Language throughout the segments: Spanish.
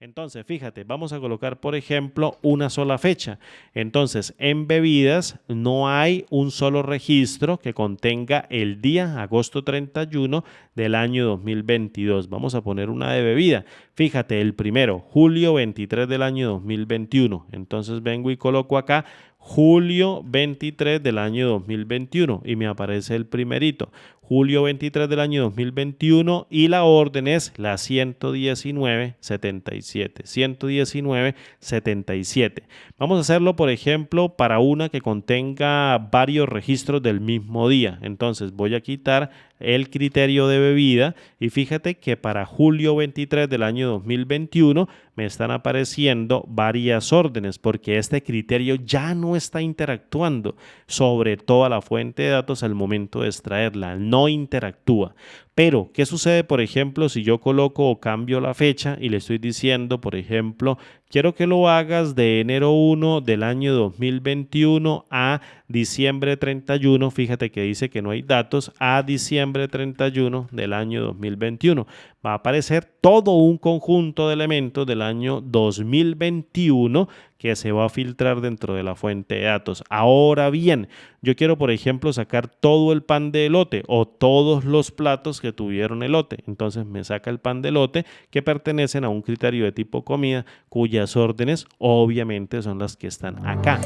Entonces, fíjate, vamos a colocar, por ejemplo, una sola fecha. Entonces, en bebidas no hay un solo registro que contenga el día agosto 31 del año 2022. Vamos a poner una de bebida. Fíjate, el primero, julio 23 del año 2021. Entonces vengo y coloco acá julio 23 del año 2021 y me aparece el primerito. Julio 23 del año 2021 y la orden es la 11977. 11977. Vamos a hacerlo, por ejemplo, para una que contenga varios registros del mismo día. Entonces voy a quitar el criterio de bebida y fíjate que para julio 23 del año 2021 me están apareciendo varias órdenes porque este criterio ya no está interactuando sobre toda la fuente de datos al momento de extraerla, no interactúa. Pero, ¿qué sucede, por ejemplo, si yo coloco o cambio la fecha y le estoy diciendo, por ejemplo, quiero que lo hagas de enero 1 del año 2021 a diciembre 31, fíjate que dice que no hay datos, a diciembre 31 del año 2021. Va a aparecer todo un conjunto de elementos del año 2021 que se va a filtrar dentro de la fuente de datos. Ahora bien, yo quiero, por ejemplo, sacar todo el pan de elote o todos los platos que tuvieron elote. Entonces me saca el pan de elote que pertenecen a un criterio de tipo comida, cuyas órdenes obviamente son las que están acá.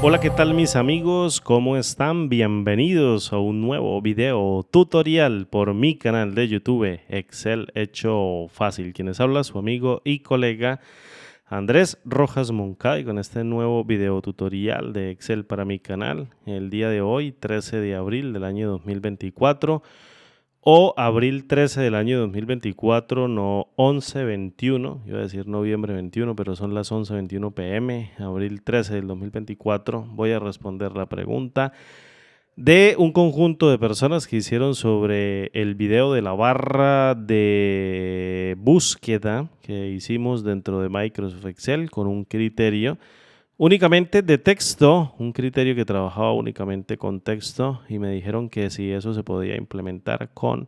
Hola, ¿qué tal mis amigos? ¿Cómo están? Bienvenidos a un nuevo video tutorial por mi canal de YouTube Excel Hecho Fácil. Quienes habla su amigo y colega Andrés Rojas Moncay con este nuevo video tutorial de Excel para mi canal. El día de hoy, 13 de abril del año 2024 o abril 13 del año 2024, no 11-21, iba a decir noviembre 21, pero son las 11:21 p.m., abril 13 del 2024. Voy a responder la pregunta de un conjunto de personas que hicieron sobre el video de la barra de búsqueda que hicimos dentro de Microsoft Excel con un criterio únicamente de texto, un criterio que trabajaba únicamente con texto, y me dijeron que si eso se podía implementar con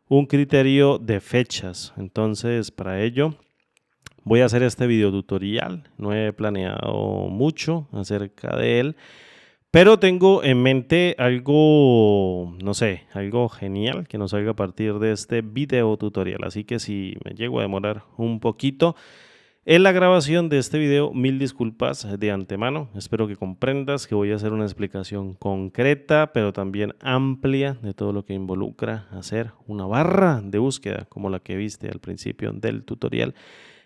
un criterio de fechas. Entonces, para ello voy a hacer este video tutorial. No he planeado mucho acerca de él, pero tengo en mente algo, no sé, algo genial que nos salga a partir de este video tutorial. Así que si me llego a demorar un poquito en la grabación de este video, mil disculpas de antemano. Espero que comprendas que voy a hacer una explicación concreta, pero también amplia de todo lo que involucra hacer una barra de búsqueda como la que viste al principio del tutorial.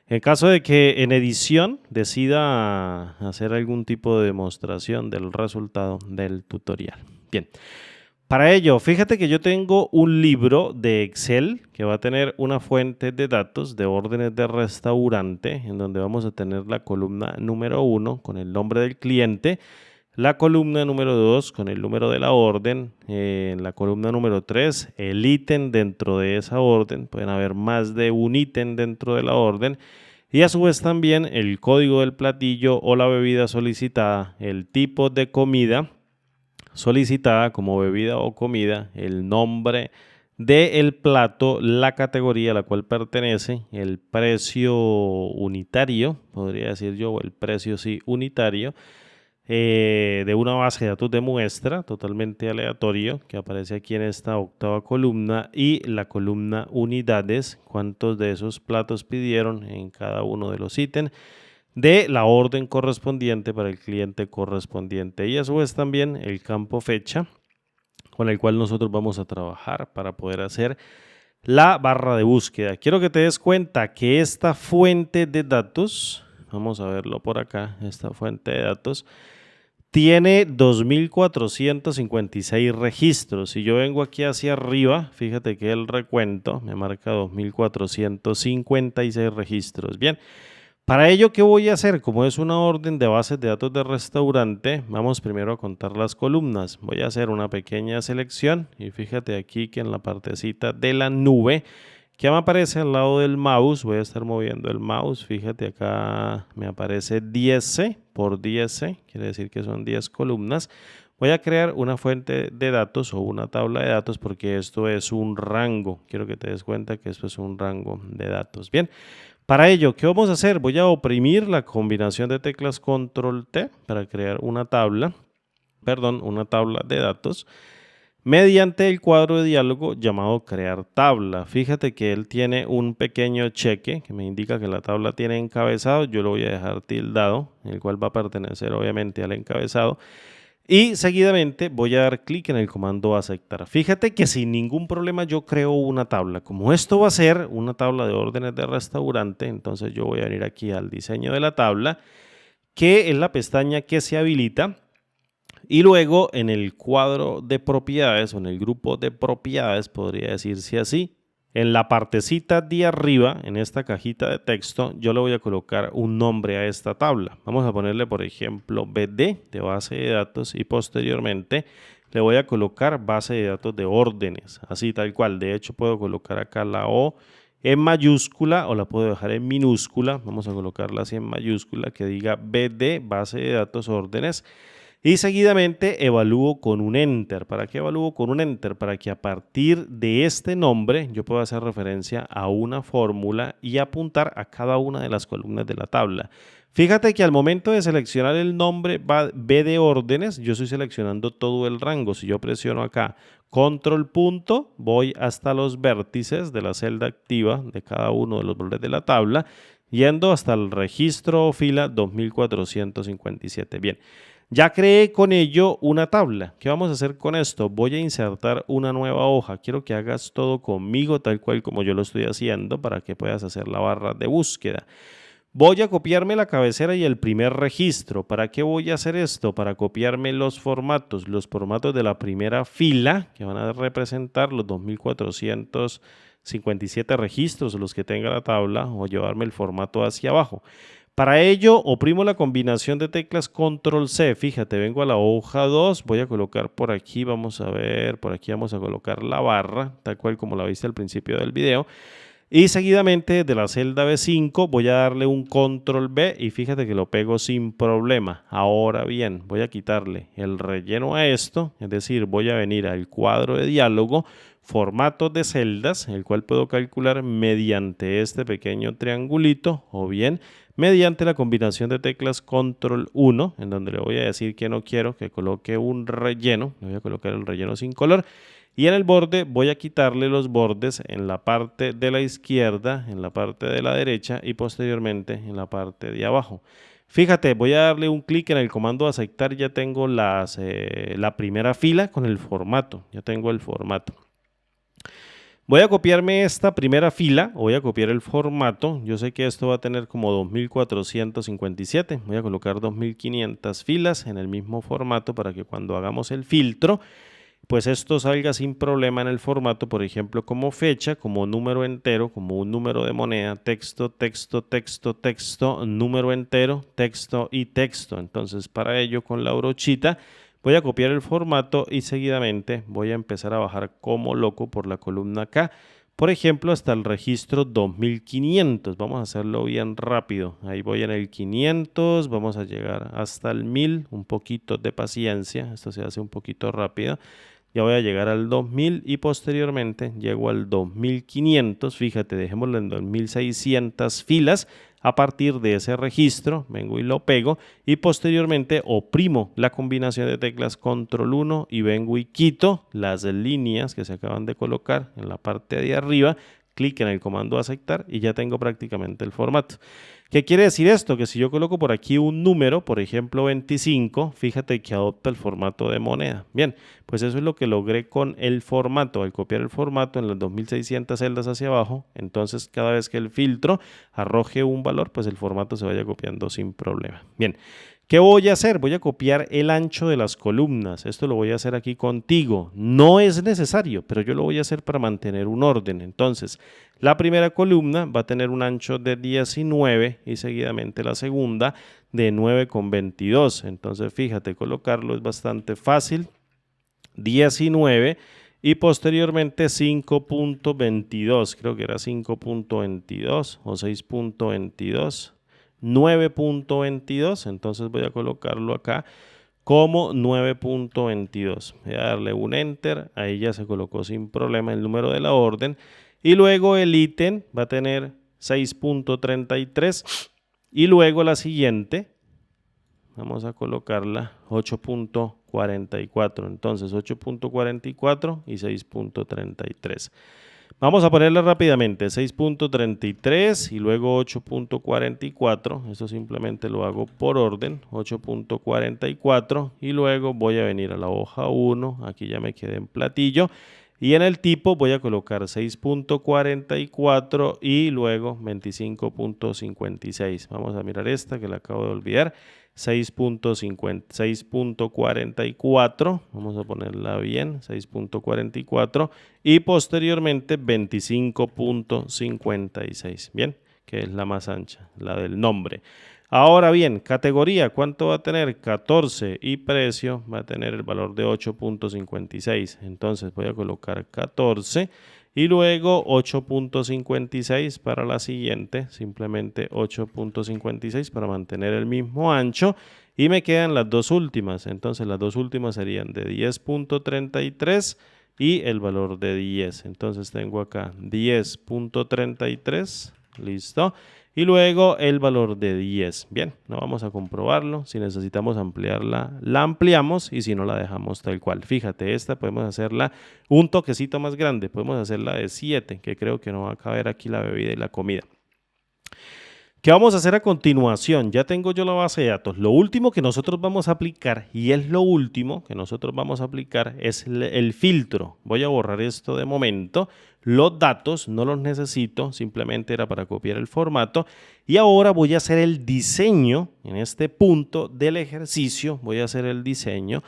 En caso de que en edición decida hacer algún tipo de demostración del resultado del tutorial. Bien. Para ello, fíjate que yo tengo un libro de Excel que va a tener una fuente de datos de órdenes de restaurante, en donde vamos a tener la columna número 1 con el nombre del cliente, la columna número 2 con el número de la orden, en la columna número 3 el ítem dentro de esa orden, pueden haber más de un ítem dentro de la orden, y a su vez también el código del platillo o la bebida solicitada, el tipo de comida solicitada como bebida o comida, el nombre del plato, la categoría a la cual pertenece, el precio unitario, podría decir yo, el precio sí unitario, de una base de datos de muestra totalmente aleatorio que aparece aquí en esta octava columna, y la columna unidades, cuántos de esos platos pidieron en cada uno de los ítems de la orden correspondiente para el cliente correspondiente, y a su vez también el campo fecha con el cual nosotros vamos a trabajar para poder hacer la barra de búsqueda. Quiero que te des cuenta que esta fuente de datos, vamos a verlo por acá, esta fuente de datos tiene 2.456 registros. Si yo vengo aquí hacia arriba, fíjate que el recuento me marca 2.456 registros. Bien. Para ello, ¿qué voy a hacer? Como es una orden de bases de datos de restaurante, vamos primero a contar las columnas. Voy a hacer una pequeña selección y fíjate aquí que en la partecita de la nube que me aparece al lado del mouse, voy a estar moviendo el mouse, fíjate acá me aparece 10C por 10C, quiere decir que son 10 columnas. Voy a crear una fuente de datos o una tabla de datos porque esto es un rango. Quiero que te des cuenta que esto es un rango de datos. Bien. Para ello, ¿qué vamos a hacer? Voy a oprimir la combinación de teclas Control T para crear una tabla, una tabla de datos mediante el cuadro de diálogo llamado crear tabla. Fíjate que él tiene un pequeño cheque que me indica que la tabla tiene encabezado. Yo lo voy a dejar tildado, el cual va a pertenecer obviamente al encabezado. Y seguidamente voy a dar clic en el comando aceptar. Fíjate que sin ningún problema yo creo una tabla. Como esto va a ser una tabla de órdenes de restaurante, entonces yo voy a venir aquí al diseño de la tabla, que es la pestaña que se habilita. Y luego en el cuadro de propiedades o en el grupo de propiedades, podría decirse así, en la partecita de arriba, en esta cajita de texto, yo le voy a colocar un nombre a esta tabla. Vamos a ponerle, por ejemplo, BD de base de datos y posteriormente le voy a colocar base de datos de órdenes, así tal cual. De hecho, puedo colocar acá la O en mayúscula o la puedo dejar en minúscula. Vamos a colocarla así en mayúscula, que diga BD base de datos órdenes. Y seguidamente evalúo con un enter. ¿Para qué evalúo con un enter? Para que a partir de este nombre yo pueda hacer referencia a una fórmula y apuntar a cada una de las columnas de la tabla. Fíjate que al momento de seleccionar el nombre B de órdenes, yo estoy seleccionando todo el rango. Si yo presiono acá control punto, voy hasta los vértices de la celda activa de cada uno de los bordes de la tabla, yendo hasta el registro o fila 2457. Bien. Ya creé con ello una tabla. ¿Qué vamos a hacer con esto? Voy a insertar una nueva hoja. Quiero que hagas todo conmigo tal cual como yo lo estoy haciendo para que puedas hacer la barra de búsqueda. Voy a copiarme la cabecera y el primer registro. ¿Para qué voy a hacer esto? Para copiarme los formatos de la primera fila que van a representar los 2457 registros, los que tenga la tabla, o llevarme el formato hacia abajo. Para ello, oprimo la combinación de teclas Control C. Fíjate, vengo a la hoja 2, voy a colocar por aquí, vamos a ver, por aquí vamos a colocar la barra, tal cual como la viste al principio del video. Y seguidamente de la celda B5 voy a darle un Control B y fíjate que lo pego sin problema. Ahora bien, voy a quitarle el relleno a esto, es decir, voy a venir al cuadro de diálogo, formatos de celdas, el cual puedo calcular mediante este pequeño triangulito o bien mediante la combinación de teclas Control 1, en donde le voy a decir que no quiero que coloque un relleno, le voy a colocar el relleno sin color. Y en el borde voy a quitarle los bordes en la parte de la izquierda, en la parte de la derecha y posteriormente en la parte de abajo. Fíjate, voy a darle un clic en el comando aceptar, ya tengo la primera fila con el formato, ya tengo el formato. Voy a copiarme esta primera fila, voy a copiar el formato, yo sé que esto va a tener como 2457, voy a colocar 2500 filas en el mismo formato para que cuando hagamos el filtro, pues esto salga sin problema en el formato, por ejemplo, como fecha, como número entero, como un número de moneda, texto, texto, texto, texto, número entero, texto y texto. Entonces, para ello, con la brochita, voy a copiar el formato y seguidamente voy a empezar a bajar como loco por la columna K. Por ejemplo, hasta el registro 2500. Vamos a hacerlo bien rápido. Ahí voy en el 500, vamos a llegar hasta el 1000. Un poquito de paciencia, esto se hace un poquito rápido. Ya voy a llegar al 2000 y posteriormente llego al 2500. Fíjate, dejémoslo en 2600 filas. A partir de ese registro, vengo y lo pego y posteriormente oprimo la combinación de teclas Control 1 y vengo y quito las líneas que se acaban de colocar en la parte de arriba. Clic en el comando aceptar y ya tengo prácticamente el formato. ¿Qué quiere decir esto? Que si yo coloco por aquí un número, por ejemplo 25, fíjate que adopta el formato de moneda. Bien, pues eso es lo que logré con el formato. Al copiar el formato en las 2600 celdas hacia abajo, entonces cada vez que el filtro arroje un valor, pues el formato se vaya copiando sin problema. Bien. ¿Qué voy a hacer? Voy a copiar el ancho de las columnas. Esto lo voy a hacer aquí contigo. No es necesario, pero yo lo voy a hacer para mantener un orden. Entonces, la primera columna va a tener un ancho de 19 y seguidamente la segunda de 9,22. Entonces, fíjate, colocarlo es bastante fácil. 19 y posteriormente 5.22. Creo que era 5.22 o 6.22. 9.22, entonces voy a colocarlo acá como 9.22. Voy a darle un enter, ahí ya se colocó sin problema el número de la orden y luego el ítem va a tener 6.33 y luego la siguiente, vamos a colocarla 8.44, entonces 8.44 y 6.33. Vamos a ponerla rápidamente, 6.33 y luego 8.44, eso simplemente lo hago por orden, 8.44 y luego voy a venir a la hoja 1, aquí ya me quedé en platillo, y en el tipo voy a colocar 6.44 y luego 25.56. Vamos a mirar esta que la acabo de olvidar. 6.44, vamos a ponerla bien, 6.44 y posteriormente 25.56, bien, que es la más ancha, la del nombre. Ahora bien, categoría, ¿cuánto va a tener? 14 y precio va a tener el valor de 8.56, entonces voy a colocar 14 y luego 8.56 para la siguiente, simplemente 8.56 para mantener el mismo ancho y me quedan las dos últimas, entonces las dos últimas serían de 10.33 y el valor de 10, entonces tengo acá 10.33, listo, y luego el valor de 10. Bien, no vamos a comprobarlo, si necesitamos ampliarla, la ampliamos y si no la dejamos tal cual. Fíjate, esta podemos hacerla un toquecito más grande, podemos hacerla de 7, que creo que no va a caber aquí la bebida y la comida. ¿Qué vamos a hacer a continuación? Ya tengo yo la base de datos. Lo último que nosotros vamos a aplicar, y es lo último que nosotros vamos a aplicar, es el filtro. Voy a borrar esto de momento. Los datos no los necesito, simplemente era para copiar el formato. Y ahora voy a hacer el diseño, en este punto del ejercicio, voy a hacer el diseño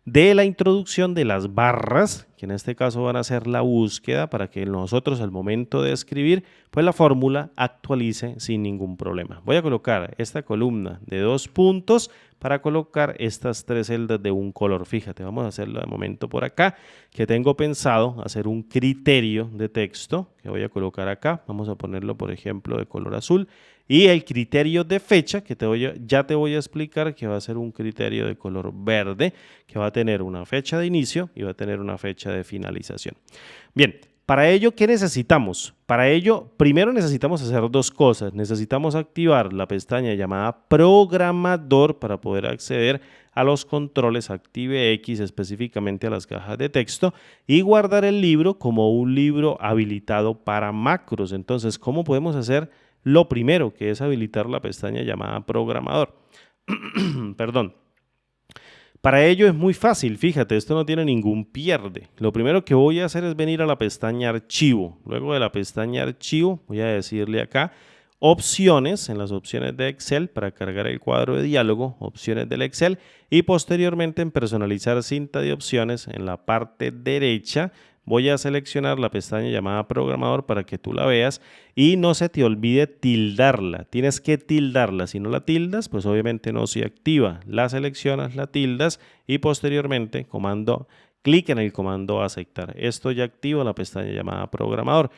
de la introducción de las barras, que en este caso van a ser la búsqueda para que nosotros al momento de escribir, pues la fórmula actualice sin ningún problema. Voy a colocar esta columna de 2 puntos para colocar estas 3 celdas de un color. Fíjate, vamos a hacerlo de momento por acá, que tengo pensado hacer un criterio de texto que voy a colocar acá. Vamos a ponerlo, por ejemplo, de color azul. Y el criterio de fecha, que ya te voy a explicar, que va a ser un criterio de color verde, que va a tener una fecha de inicio y va a tener una fecha de finalización. Bien, para ello, ¿qué necesitamos? Para ello, primero necesitamos hacer dos cosas. Necesitamos activar la pestaña llamada Programador para poder acceder a los controles ActiveX, específicamente a las cajas de texto, y guardar el libro como un libro habilitado para macros. Entonces, ¿cómo podemos hacer? Lo primero, que es habilitar la pestaña llamada Programador. Perdón. Para ello es muy fácil, fíjate, esto no tiene ningún pierde. Lo primero que voy a hacer es venir a la pestaña Archivo. Luego de la pestaña Archivo voy a decirle acá Opciones, en las opciones de Excel para cargar el cuadro de diálogo, opciones del Excel y posteriormente en personalizar cinta de opciones en la parte derecha. Voy a seleccionar la pestaña llamada Programador para que tú la veas y no se te olvide tildarla. Tienes que tildarla. Si no la tildas, pues obviamente no se activa. La seleccionas, la tildas y posteriormente clic en el comando aceptar. Esto ya activa la pestaña llamada Programador.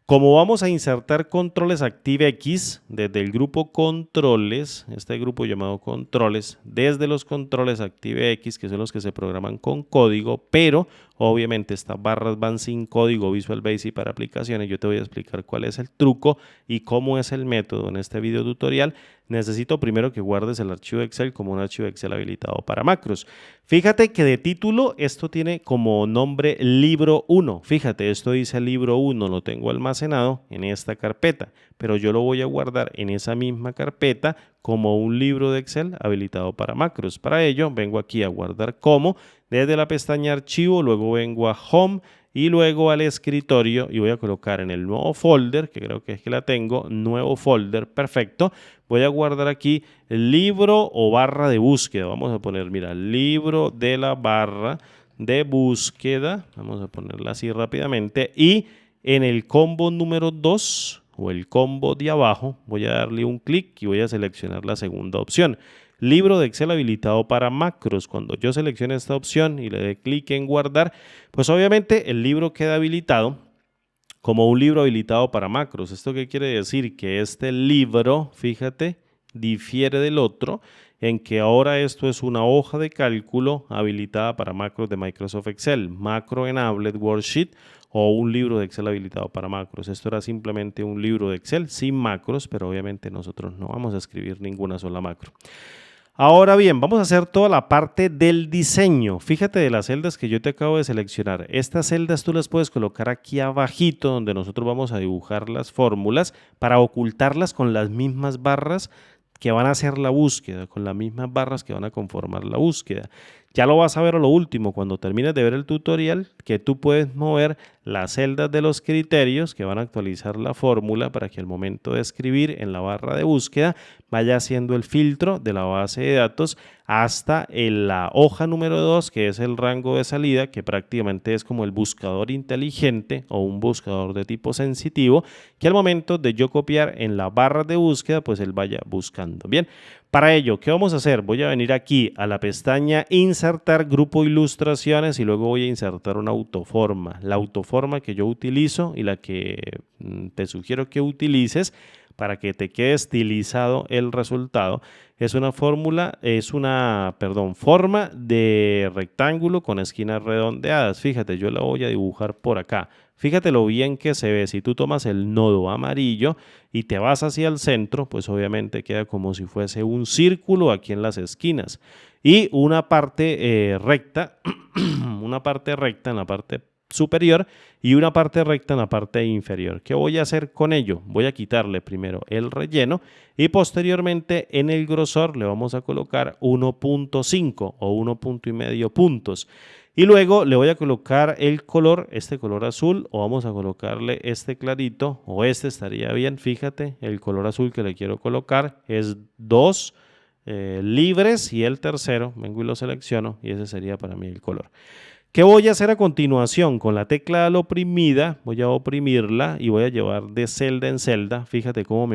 Como vamos a insertar controles ActiveX desde el grupo controles, este grupo llamado controles, desde los controles ActiveX, que son los que se programan con código, pero obviamente estas barras van sin código Visual Basic para aplicaciones. Yo te voy a explicar cuál es el truco y cómo es el método en este video tutorial. Necesito primero que guardes el archivo Excel como un archivo Excel habilitado para macros. Fíjate que de título esto tiene como nombre libro 1. Fíjate, esto dice libro 1, lo tengo almacenado en esta carpeta, pero yo lo voy a guardar en esa misma carpeta como un libro de Excel habilitado para macros. Para ello vengo aquí a guardar como, desde la pestaña Archivo, luego vengo a Home y luego al escritorio y voy a colocar en el nuevo folder, que creo que es que la tengo, nuevo folder, perfecto. Voy a guardar aquí el libro o barra de búsqueda. Vamos a poner, mira, libro de la barra de búsqueda. Vamos a ponerla así rápidamente. Y en el combo número 2 o el combo de abajo voy a darle un clic y voy a seleccionar la segunda opción. Libro de Excel habilitado para macros. Cuando yo seleccione esta opción y le dé clic en guardar, pues obviamente el libro queda habilitado como un libro habilitado para macros. ¿Esto qué quiere decir? Que este libro, fíjate, difiere del otro en que ahora esto es una hoja de cálculo habilitada para macros de Microsoft Excel, Macro Enabled Worksheet o un libro de Excel habilitado para macros. Esto era simplemente un libro de Excel sin macros, pero obviamente nosotros no vamos a escribir ninguna sola macro. Ahora bien, vamos a hacer toda la parte del diseño. Fíjate de las celdas que yo te acabo de seleccionar. Estas celdas tú las puedes colocar aquí abajito donde nosotros vamos a dibujar las fórmulas para ocultarlas con las mismas barras que van a hacer la búsqueda, con las mismas barras que van a conformar la búsqueda. Ya lo vas a ver a lo último cuando termines de ver el tutorial, que tú puedes mover las celdas de los criterios que van a actualizar la fórmula para que al momento de escribir en la barra de búsqueda vaya haciendo el filtro de la base de datos hasta la hoja número 2, que es el rango de salida, que prácticamente es como el buscador inteligente o un buscador de tipo sensitivo, que al momento de yo copiar en la barra de búsqueda, pues él vaya buscando. Bien, para ello, ¿qué vamos a hacer? Voy a venir aquí a la pestaña Insertar Grupo Ilustraciones y luego voy a insertar una autoforma. La autoforma que yo utilizo y la que te sugiero que utilices para que te quede estilizado el resultado es una forma de rectángulo con esquinas redondeadas. Fíjate, yo la voy a dibujar por acá. Fíjate lo bien que se ve. Si tú tomas el nodo amarillo y te vas hacia el centro, pues obviamente queda como si fuese un círculo aquí en las esquinas. Y una parte recta, una parte recta en la parte superior y una parte recta en la parte inferior. ¿Qué voy a hacer con ello? Voy a quitarle primero el relleno y posteriormente en el grosor le vamos a colocar 1.5 o 1.5 puntos. Y luego le voy a colocar el color, este color azul, o vamos a colocarle este clarito, o este estaría bien. Fíjate, el color azul que le quiero colocar es 2 libres y el tercero, vengo y lo selecciono y ese sería para mí el color. ¿Qué voy a hacer a continuación? Con la tecla al oprimida, voy a oprimirla y voy a llevar de celda en celda. Fíjate cómo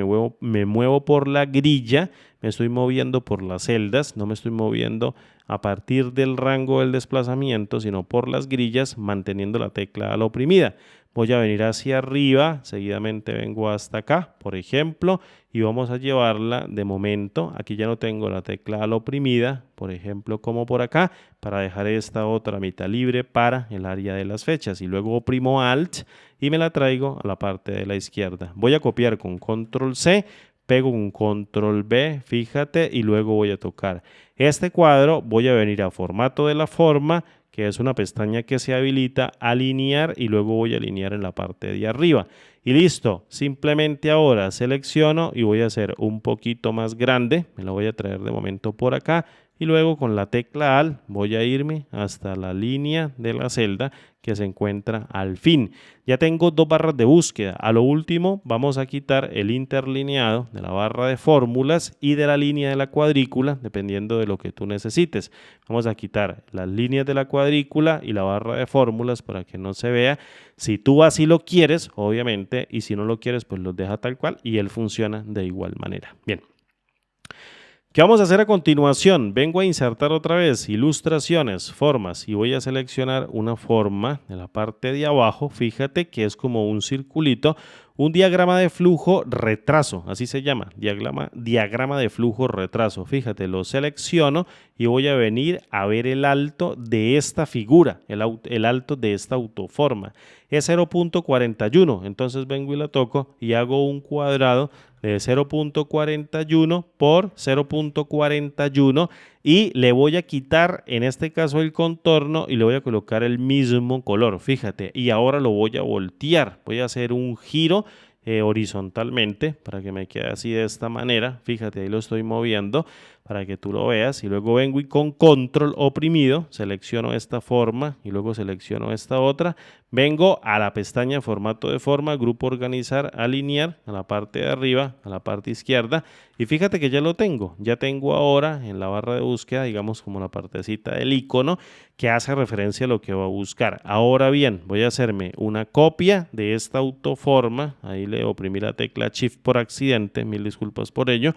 me muevo por la grilla, me estoy moviendo por las celdas, no me estoy moviendo a partir del rango del desplazamiento, sino por las grillas, manteniendo la tecla al oprimida. Voy a venir hacia arriba, seguidamente vengo hasta acá, por ejemplo, y vamos a llevarla de momento. Aquí ya no tengo la tecla al oprimida, por ejemplo, como por acá, para dejar esta otra mitad libre para el área de las fechas. Y luego oprimo Alt y me la traigo a la parte de la izquierda. Voy a copiar con Control C, pego un Control B, fíjate, y luego voy a tocar este cuadro. Voy a venir a formato de la forma, que es una pestaña que se habilita, alinear y luego voy a alinear en la parte de arriba. Y listo, simplemente ahora selecciono y voy a hacer un poquito más grande, me la voy a traer de momento por acá y luego con la tecla Alt voy a irme hasta la línea de la celda que se encuentra al fin. Ya tengo dos barras de búsqueda. A lo último vamos a quitar el interlineado de la barra de fórmulas y de la línea de la cuadrícula, dependiendo de lo que tú necesites. Vamos a quitar las líneas de la cuadrícula y la barra de fórmulas para que no se vea. Si tú así lo quieres, obviamente, y si no lo quieres, pues los deja tal cual y él funciona de igual manera. Bien. ¿Qué vamos a hacer a continuación? Vengo a insertar otra vez ilustraciones, formas y voy a seleccionar una forma de la parte de abajo. Fíjate que es como un circulito, un diagrama de flujo retraso, así se llama, diagrama de flujo retraso. Fíjate, lo selecciono y voy a venir a ver el alto de esta figura, el alto de esta autoforma. Es 0.41, entonces vengo y la toco y hago un cuadrado de 0.41 por 0.41 y le voy a quitar en este caso el contorno y le voy a colocar el mismo color, fíjate, y ahora lo voy a voltear, voy a hacer un giro horizontalmente para que me quede así de esta manera, fíjate, ahí lo estoy moviendo para que tú lo veas y luego vengo y con control oprimido selecciono esta forma y luego selecciono esta otra, vengo a la pestaña formato de forma, grupo organizar, alinear a la parte de arriba, a la parte izquierda y fíjate que ya lo tengo, ya tengo ahora en la barra de búsqueda digamos como la partecita del icono que hace referencia a lo que va a buscar. Ahora bien, voy a hacerme una copia de esta autoforma, ahí le oprimí la tecla Shift por accidente, mil disculpas por ello.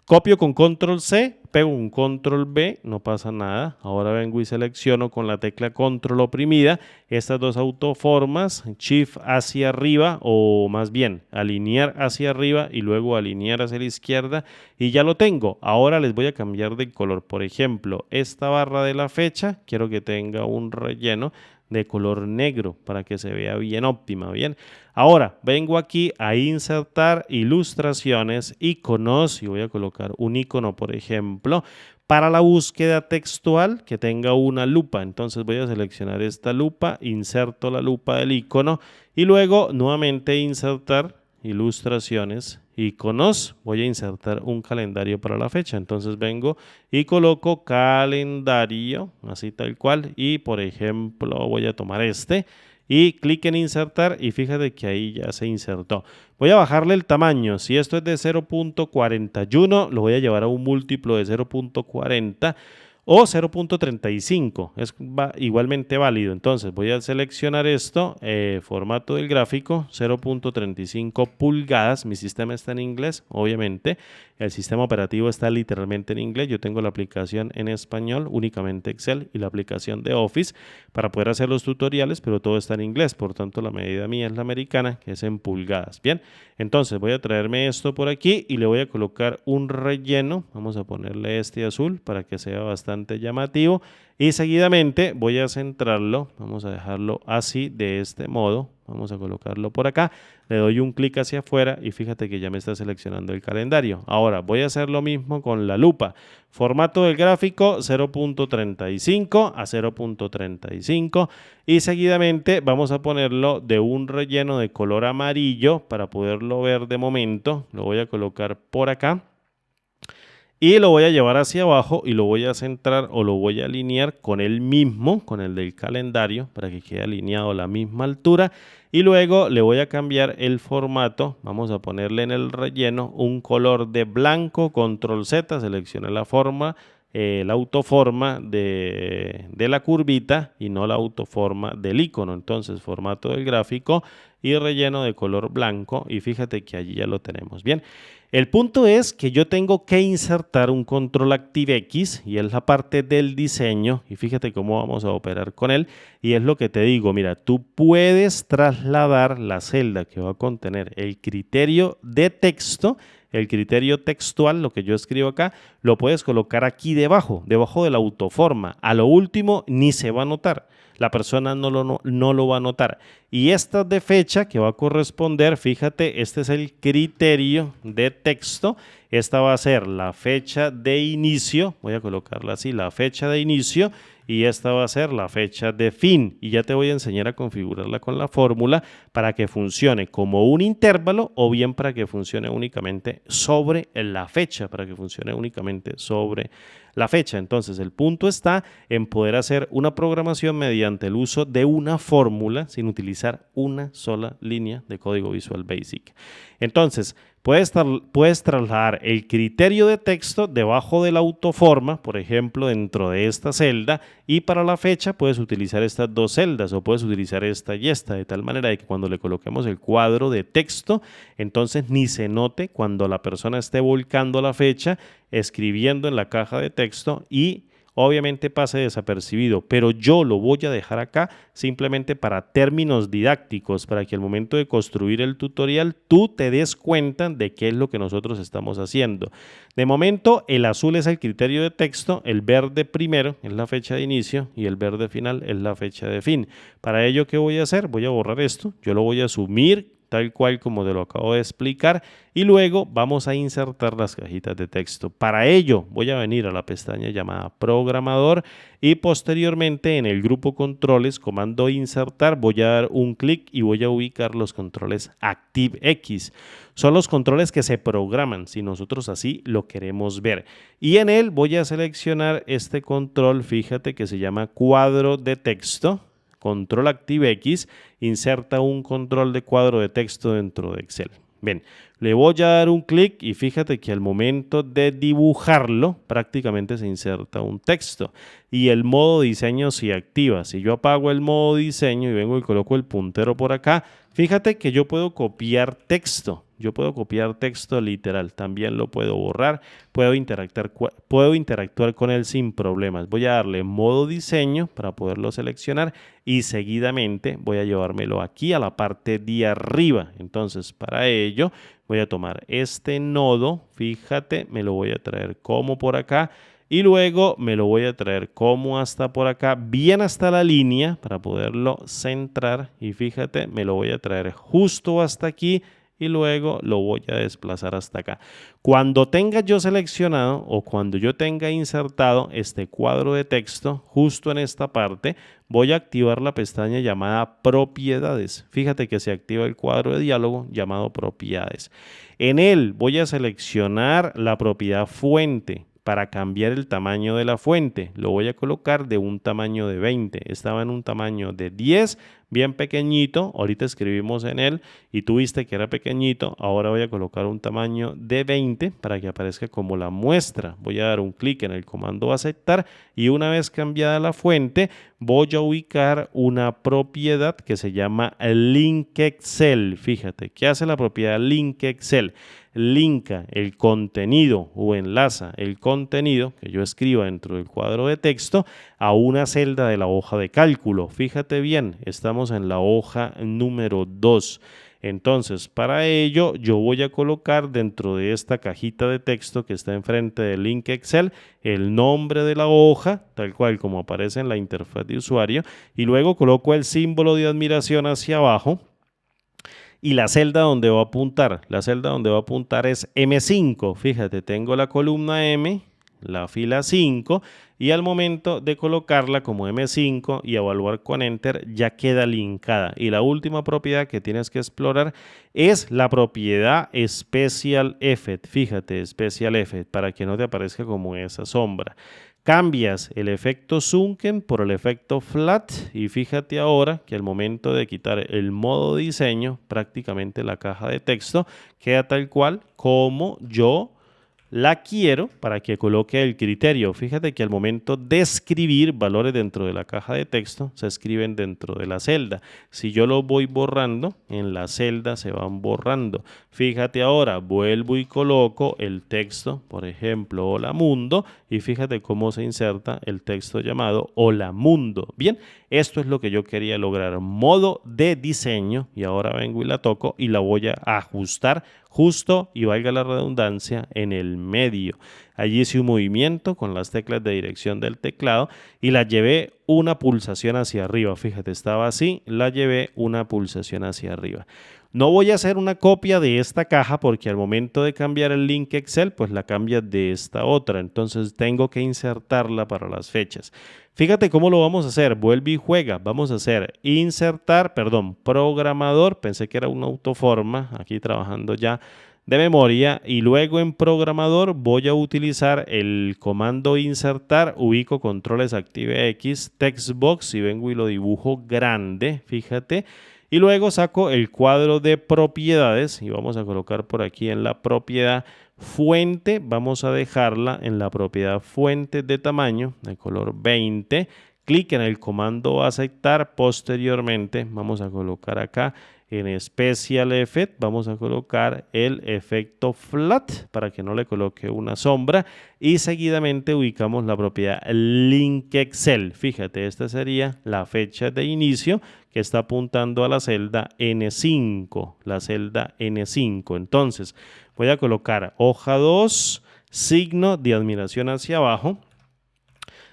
Copio con Control C, pego un Control B, no pasa nada. Ahora vengo y selecciono con la tecla Control oprimida estas dos autoformas, Shift hacia arriba o más bien alinear hacia arriba y luego alinear hacia la izquierda y ya lo tengo. Ahora les voy a cambiar de color. Por ejemplo, esta barra de la fecha, quiero que tenga un relleno de color negro para que se vea bien óptima, bien. Ahora vengo aquí a insertar ilustraciones, iconos y voy a colocar un icono, por ejemplo, para la búsqueda textual que tenga una lupa. Entonces voy a seleccionar esta lupa, inserto la lupa del icono y luego nuevamente insertar ilustraciones, iconos, voy a insertar un calendario para la fecha. Entonces vengo y coloco calendario, así tal cual, y por ejemplo voy a tomar este y clic en insertar y fíjate que ahí ya se insertó. Voy a bajarle el tamaño, si esto es de 0.41 lo voy a llevar a un múltiplo de 0.40 o 0.35, es igualmente válido. Entonces voy a seleccionar esto, formato del gráfico, 0.35 pulgadas, mi sistema está en inglés, obviamente, el sistema operativo está literalmente en inglés, yo tengo la aplicación en español, únicamente Excel y la aplicación de Office para poder hacer los tutoriales, pero todo está en inglés, por tanto la medida mía es la americana, que es en pulgadas. Bien, entonces voy a traerme esto por aquí y le voy a colocar un relleno, vamos a ponerle este azul para que sea bastante llamativo y seguidamente voy a centrarlo, vamos a dejarlo así de este modo, vamos a colocarlo por acá, le doy un clic hacia afuera y fíjate que ya me está seleccionando el calendario. Ahora voy a hacer lo mismo con la lupa, formato del gráfico 0.35 a 0.35 y seguidamente vamos a ponerlo de un relleno de color amarillo para poderlo ver de momento, lo voy a colocar por acá. Y lo voy a llevar hacia abajo y lo voy a centrar o lo voy a alinear con el mismo, con el del calendario, para que quede alineado a la misma altura. Y luego le voy a cambiar el formato. Vamos a ponerle en el relleno un color de blanco, control Z, seleccione la forma, la autoforma de la curvita y no la autoforma del icono. Entonces, formato del gráfico y relleno de color blanco. Y fíjate que allí ya lo tenemos. Bien. El punto es que yo tengo que insertar un control ActiveX y es la parte del diseño y fíjate cómo vamos a operar con él y es lo que te digo, mira, tú puedes trasladar la celda que va a contener el criterio de texto, el criterio textual, lo que yo escribo acá, lo puedes colocar aquí debajo de la autoforma, a lo último ni se va a notar. La persona no lo va a notar. Y esta de fecha que va a corresponder, fíjate, este es el criterio de texto. Esta va a ser la fecha de inicio, voy a colocarla así, la fecha de inicio, y esta va a ser la fecha de fin. Y ya te voy a enseñar a configurarla con la fórmula para que funcione como un intervalo o bien para que funcione únicamente sobre la fecha, para que funcione únicamente sobre la fecha. Entonces el punto está en poder hacer una programación mediante el uso de una fórmula sin utilizar una sola línea de código Visual Basic. Entonces puedes trasladar el criterio de texto debajo de la autoforma, por ejemplo dentro de esta celda, y para la fecha puedes utilizar estas dos celdas o puedes utilizar esta y esta, de tal manera de que cuando le coloquemos el cuadro de texto, entonces ni se note cuando la persona esté volcando la fecha, escribiendo en la caja de texto y obviamente pase desapercibido, pero yo lo voy a dejar acá simplemente para términos didácticos, para que al momento de construir el tutorial tú te des cuenta de qué es lo que nosotros estamos haciendo. De momento el azul es el criterio de texto, el verde primero es la fecha de inicio y el verde final es la fecha de fin. Para ello, ¿qué voy a hacer? Voy a borrar esto, yo lo voy a asumir tal cual como te lo acabo de explicar y luego vamos a insertar las cajitas de texto. Para ello voy a venir a la pestaña llamada programador y posteriormente en el grupo controles, comando insertar, voy a dar un clic y voy a ubicar los controles ActiveX. Son los controles que se programan si nosotros así lo queremos ver. Y en él voy a seleccionar este control, fíjate que se llama cuadro de texto. Control ActiveX, inserta un control de cuadro de texto dentro de Excel. Bien, le voy a dar un clic y fíjate que al momento de dibujarlo prácticamente se inserta un texto y el modo diseño se activa. Si yo apago el modo diseño y vengo y coloco el puntero por acá, fíjate que yo puedo copiar texto. Yo puedo copiar texto literal, también lo puedo borrar, puedo interactuar con él sin problemas. Voy a darle modo diseño para poderlo seleccionar y seguidamente voy a llevármelo aquí a la parte de arriba. Entonces para ello voy a tomar este nodo, fíjate, me lo voy a traer como por acá. y luego me lo voy a traer como hasta por acá, bien hasta la línea para poderlo centrar y fíjate, me lo voy a traer justo hasta aquí y luego lo voy a desplazar hasta acá. Cuando tenga yo seleccionado o cuando yo tenga insertado este cuadro de texto justo en esta parte, voy a activar la pestaña llamada Propiedades. Fíjate que se activa el cuadro de diálogo llamado Propiedades. En él voy a seleccionar la propiedad fuente. Para cambiar el tamaño de la fuente, lo voy a colocar de un tamaño de 20. Estaba en un tamaño de 10, bien pequeñito. Ahorita escribimos en él y tú viste que era pequeñito. Ahora voy a colocar un tamaño de 20 para que aparezca como la muestra. Voy a dar un clic en el comando aceptar y una vez cambiada la fuente, voy a ubicar una propiedad que se llama Link Excel. Fíjate, ¿qué hace la propiedad Link Excel? Linka el contenido o enlaza el contenido que yo escriba dentro del cuadro de texto a una celda de la hoja de cálculo. Fíjate bien, estamos en la hoja número 2. Entonces, para ello, yo voy a colocar dentro de esta cajita de texto que está enfrente del link Excel el nombre de la hoja, tal cual como aparece en la interfaz de usuario, y luego coloco el símbolo de admiración hacia abajo. Y la celda donde va a apuntar, la celda donde va a apuntar es M5. Fíjate, tengo la columna M, la fila 5 y al momento de colocarla como M5 y evaluar con Enter ya queda linkada. Y la última propiedad que tienes que explorar es la propiedad Special Effect. Fíjate, Special Effect, para que no te aparezca como esa sombra. Cambias el efecto Sunken por el efecto Flat y fíjate ahora que al momento de quitar el modo diseño, prácticamente la caja de texto queda tal cual como yo la quiero para que coloque el criterio. Fíjate que al momento de escribir valores dentro de la caja de texto, se escriben dentro de la celda. Si yo lo voy borrando, en la celda se van borrando. Fíjate ahora, vuelvo y coloco el texto, por ejemplo, Hola Mundo, y fíjate cómo se inserta el texto llamado Hola Mundo. Bien, esto es lo que yo quería lograr. Modo de diseño, y ahora vengo y la toco y la voy a ajustar justo y valga la redundancia en el medio. Allí hice un movimiento con las teclas de dirección del teclado y la llevé una pulsación hacia arriba. Fíjate, estaba así, la llevé una pulsación hacia arriba. No voy a hacer una copia de esta caja porque al momento de cambiar el link Excel, pues la cambia de esta otra. Entonces tengo que insertarla para las fechas. Fíjate cómo lo vamos a hacer. Vuelve y juega. Vamos a hacer programador. Pensé que era una autoforma. Aquí trabajando ya de memoria. Y luego en programador voy a utilizar el comando insertar. Ubico controles active X, textbox y vengo y lo dibujo grande. Fíjate. Y luego saco el cuadro de propiedades y vamos a colocar por aquí en la propiedad fuente, vamos a dejarla en la propiedad fuente de tamaño de color 20. Clic en el comando aceptar. Posteriormente vamos a colocar acá en Special Effect, vamos a colocar el efecto Flat para que no le coloque una sombra y seguidamente ubicamos la propiedad Link Excel. Fíjate, esta sería la fecha de inicio que está apuntando a la celda N5, la celda N5. Entonces voy a colocar hoja 2, signo de admiración hacia abajo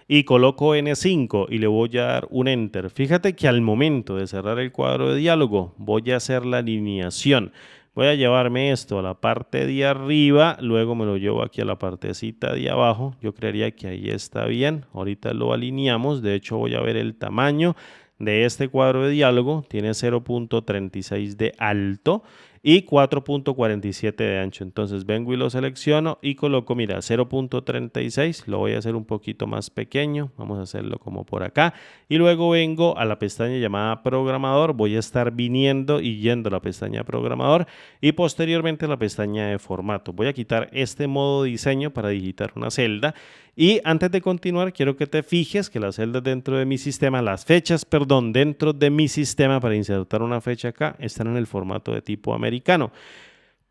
y coloco N5 y le voy a dar un Enter. Fíjate que al momento de cerrar el cuadro de diálogo voy a hacer la alineación. Voy a llevarme esto a la parte de arriba, luego me lo llevo aquí a la partecita de abajo. Yo creería que ahí está bien. Ahorita lo alineamos. De hecho voy a ver el tamaño de este cuadro de diálogo. Tiene 0.36 de alto y 4.47 de ancho. Entonces vengo y lo selecciono y coloco, mira, 0.36, lo voy a hacer un poquito más pequeño, vamos a hacerlo como por acá y luego vengo a la pestaña llamada programador, voy a estar viniendo y yendo a la pestaña programador y posteriormente a la pestaña de formato. Voy a quitar este modo diseño para digitar una celda y antes de continuar quiero que te fijes que las celdas dentro de mi sistema, las fechas, perdón, dentro de mi sistema para insertar una fecha acá están en el formato de tipo americano.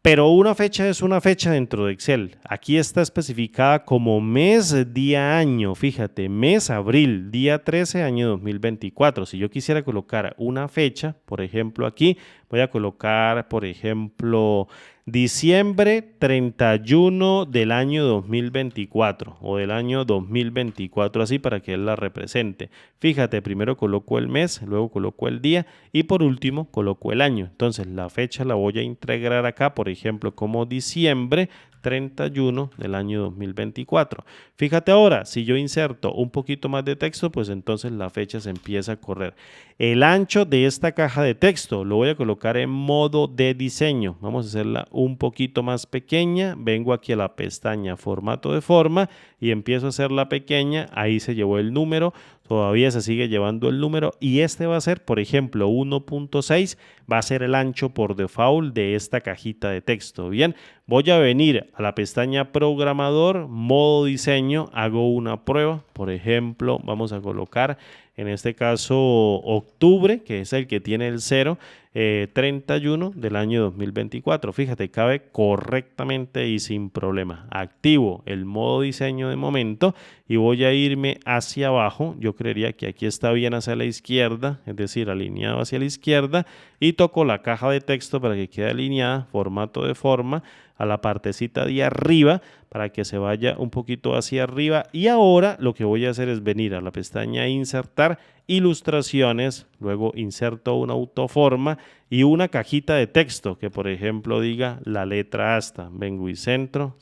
Pero una fecha es una fecha dentro de Excel. Aquí está especificada como mes, día, año. Fíjate, mes, abril, día 13, año 2024. Si yo quisiera colocar una fecha, por ejemplo aquí, voy a colocar, por ejemplo, Diciembre 31 del año 2024 o del año 2024, así para que él la represente. Fíjate, primero coloco el mes, luego coloco el día y por último coloco el año. Entonces la fecha la voy a integrar acá, por ejemplo, como diciembre 31 del año 2024. Fíjate ahora, si yo inserto un poquito más de texto, pues entonces la fecha se empieza a correr. El ancho de esta caja de texto lo voy a colocar en modo de diseño. Vamos a hacerla un poquito más pequeña. Vengo aquí a la pestaña formato de forma y empiezo a hacerla pequeña. Ahí se llevó el número. Todavía se sigue llevando el número y este va a ser, por ejemplo, 1.6, va a ser el ancho por default de esta cajita de texto. Bien, voy a venir a la pestaña programador, modo diseño, hago una prueba. Por ejemplo, vamos a colocar en este caso octubre, que es el que tiene el 0, 31 del año 2024. Fíjate, cabe correctamente y sin problema. Activo el modo diseño de momento y voy a irme hacia abajo. Yo creería que aquí está bien hacia la izquierda, es decir, alineado hacia la izquierda, y toco la caja de texto para que quede alineada, formato de forma, a la partecita de arriba para que se vaya un poquito hacia arriba. Y ahora lo que voy a hacer es venir a la pestaña insertar ilustraciones, luego inserto una autoforma y una cajita de texto que por ejemplo diga la letra hasta. Vengo y centro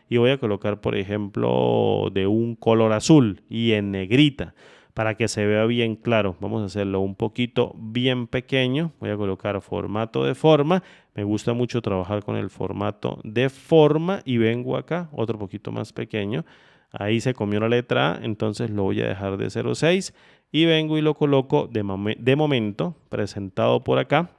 y voy a colocar por ejemplo de un color azul y en negrita para que se vea bien claro. Vamos a hacerlo un poquito bien pequeño. Voy a colocar formato de forma. Me gusta mucho trabajar con el formato de forma y vengo acá, otro poquito más pequeño. Ahí se comió la letra A, entonces lo voy a dejar de 0.6 y vengo y lo coloco de momento, presentado por acá,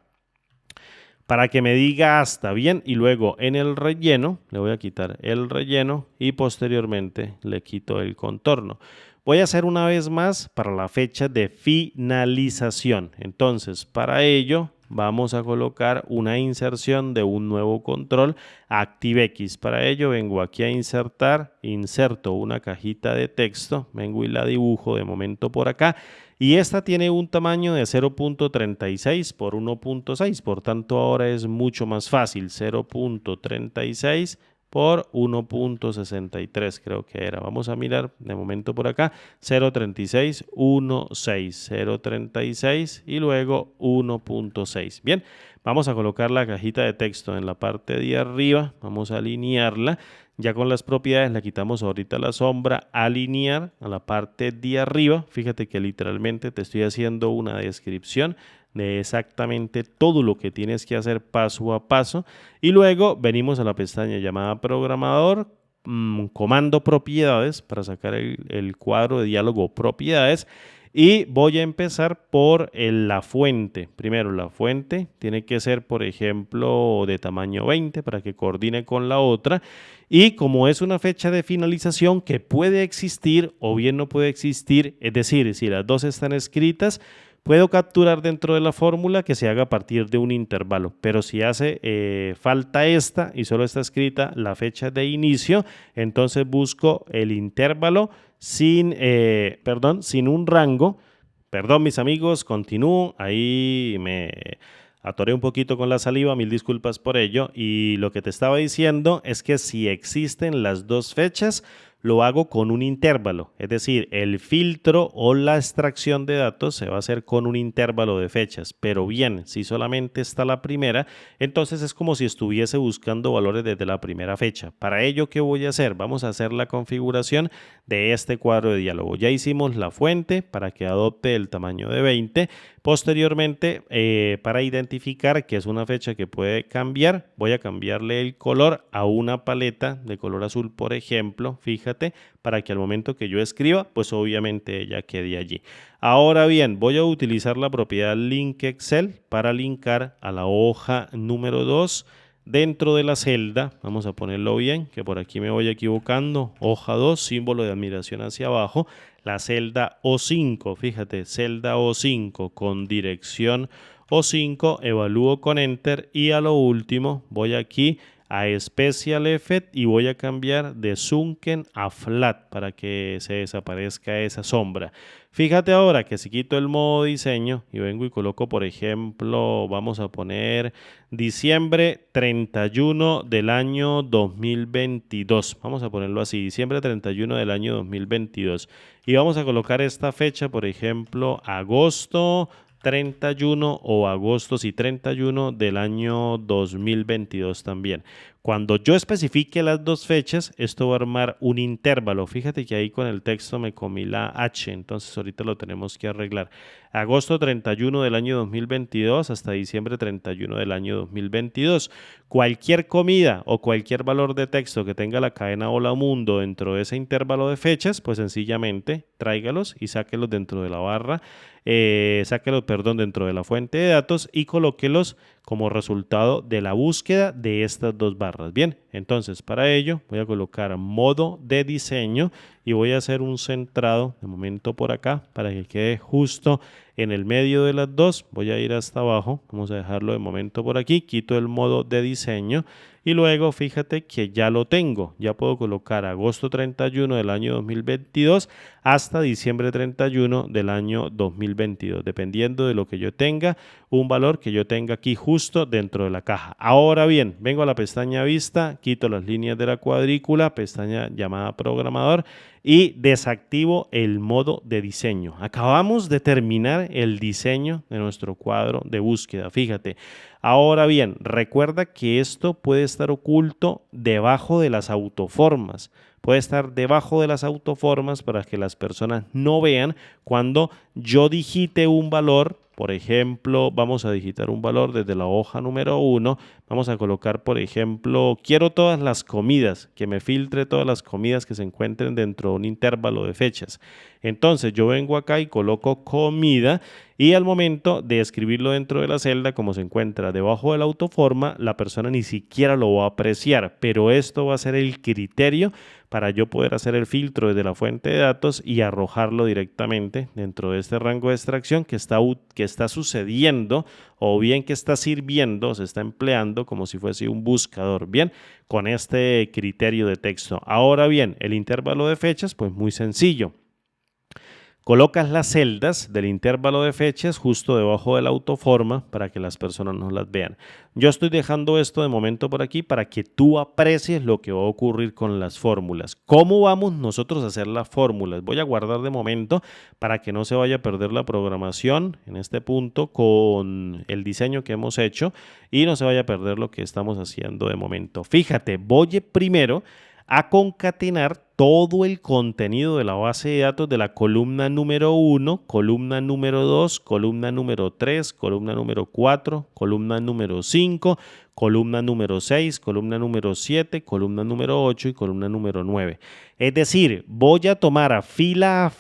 para que me diga hasta bien. Y luego en el relleno, le voy a quitar el relleno y posteriormente le quito el contorno. Voy a hacer una vez más para la fecha de finalización. Entonces, para ello vamos a colocar una inserción de un nuevo control ActiveX. Para ello vengo aquí a insertar, inserto una cajita de texto, vengo y la dibujo de momento por acá. Y esta tiene un tamaño de 0.36 por 1.6, por tanto ahora es mucho más fácil, 0.36 por 1.63 creo que era. Vamos a mirar de momento por acá, 0.36, 1.6, 0.36 y luego 1.6. Bien, vamos a colocar la cajita de texto en la parte de arriba, vamos a alinearla. Ya con las propiedades le quitamos ahorita la sombra, alinear a la parte de arriba. Fíjate que literalmente te estoy haciendo una descripción de exactamente todo lo que tienes que hacer paso a paso. Y luego venimos a la pestaña llamada programador, comando propiedades para sacar el cuadro de diálogo propiedades. Y voy a empezar por la fuente. Primero, la fuente tiene que ser, por ejemplo, de tamaño 20 para que coordine con la otra. Y como es una fecha de finalización que puede existir o bien no puede existir, es decir, si las dos están escritas, puedo capturar dentro de la fórmula que se haga a partir de un intervalo, pero si hace falta esta y solo está escrita la fecha de inicio, entonces busco el intervalo sin un rango. Perdón, mis amigos, continúo. Ahí me atoré un poquito con la saliva, mil disculpas por ello. Y lo que te estaba diciendo es que si existen las dos fechas, lo hago con un intervalo, es decir, el filtro o la extracción de datos se va a hacer con un intervalo de fechas, pero bien, si solamente está la primera, entonces es como si estuviese buscando valores desde la primera fecha. Para ello, ¿qué voy a hacer? Vamos a hacer la configuración de este cuadro de diálogo. Ya hicimos la fuente para que adopte el tamaño de 20. Posteriormente, para identificar que es una fecha que puede cambiar, voy a cambiarle el color a una paleta de color azul, por ejemplo, fíjate, para que al momento que yo escriba, pues obviamente ella quede allí. Ahora bien, voy a utilizar la propiedad link Excel para linkar a la hoja número 2 dentro de la celda. Vamos a ponerlo bien, que por aquí me voy equivocando. Hoja 2, símbolo de admiración hacia abajo. La celda O5, fíjate, celda O5 con dirección O5, evalúo con Enter y a lo último voy aquí a Special Effect y voy a cambiar de Sunken a Flat para que se desaparezca esa sombra. Fíjate ahora que si quito el modo diseño y vengo y coloco, por ejemplo, vamos a poner diciembre 31 del año 2022. Vamos a ponerlo así, diciembre 31 del año 2022. Y vamos a colocar esta fecha, por ejemplo, agosto 31 o agosto, sí, 31 del año 2022 también. Cuando yo especifique las dos fechas, esto va a armar un intervalo. Fíjate que ahí con el texto me comí la H, entonces ahorita lo tenemos que arreglar. Agosto 31 del año 2022 hasta diciembre 31 del año 2022. Cualquier comida o cualquier valor de texto que tenga la cadena Hola Mundo dentro de ese intervalo de fechas, pues sencillamente tráigalos y sáquelos dentro de la barra, dentro de la fuente de datos y colóquelos como resultado de la búsqueda de estas dos barras. Bien, entonces para ello voy a colocar modo de diseño y voy a hacer un centrado de momento por acá para que quede justo en el medio de las dos. Voy a ir hasta abajo, vamos a dejarlo de momento por aquí, quito el modo de diseño y luego fíjate que ya lo tengo, ya puedo colocar agosto 31 del año 2022 hasta diciembre 31 del año 2022, dependiendo de lo que yo tenga, un valor que yo tenga aquí justo dentro de la caja. Ahora bien, vengo a la pestaña vista, quito las líneas de la cuadrícula, pestaña llamada programador y desactivo el modo de diseño. Acabamos de terminar el diseño de nuestro cuadro de búsqueda, fíjate. Ahora bien, recuerda que esto puede estar oculto debajo de las autoformas. Puede estar debajo de las autoformas para que las personas no vean cuando yo digite un valor. Por ejemplo, vamos a digitar un valor desde la hoja número 1. Vamos a colocar, por ejemplo, quiero todas las comidas, que me filtre todas las comidas que se encuentren dentro de un intervalo de fechas. Entonces yo vengo acá y coloco comida y al momento de escribirlo dentro de la celda, como se encuentra debajo de la autoforma, la persona ni siquiera lo va a apreciar, pero esto va a ser el criterio para yo poder hacer el filtro desde la fuente de datos y arrojarlo directamente dentro de este rango de extracción que está sucediendo o bien que está sirviendo, se está empleando como si fuese un buscador, bien, con este criterio de texto. Ahora bien, el intervalo de fechas, pues muy sencillo. Colocas las celdas del intervalo de fechas justo debajo de la autoforma para que las personas no las vean. Yo estoy dejando esto de momento por aquí para que tú aprecies lo que va a ocurrir con las fórmulas. ¿Cómo vamos nosotros a hacer las fórmulas? Voy a guardar de momento para que no se vaya a perder la programación en este punto con el diseño que hemos hecho y no se vaya a perder lo que estamos haciendo de momento. Fíjate, voy primero a concatenar todo el contenido de la base de datos de la columna número 1, columna número 2, columna número 3, columna número 4, columna número 5, columna número 6, columna número 7, columna número 8 y columna número 9. Es decir, voy a tomar a fila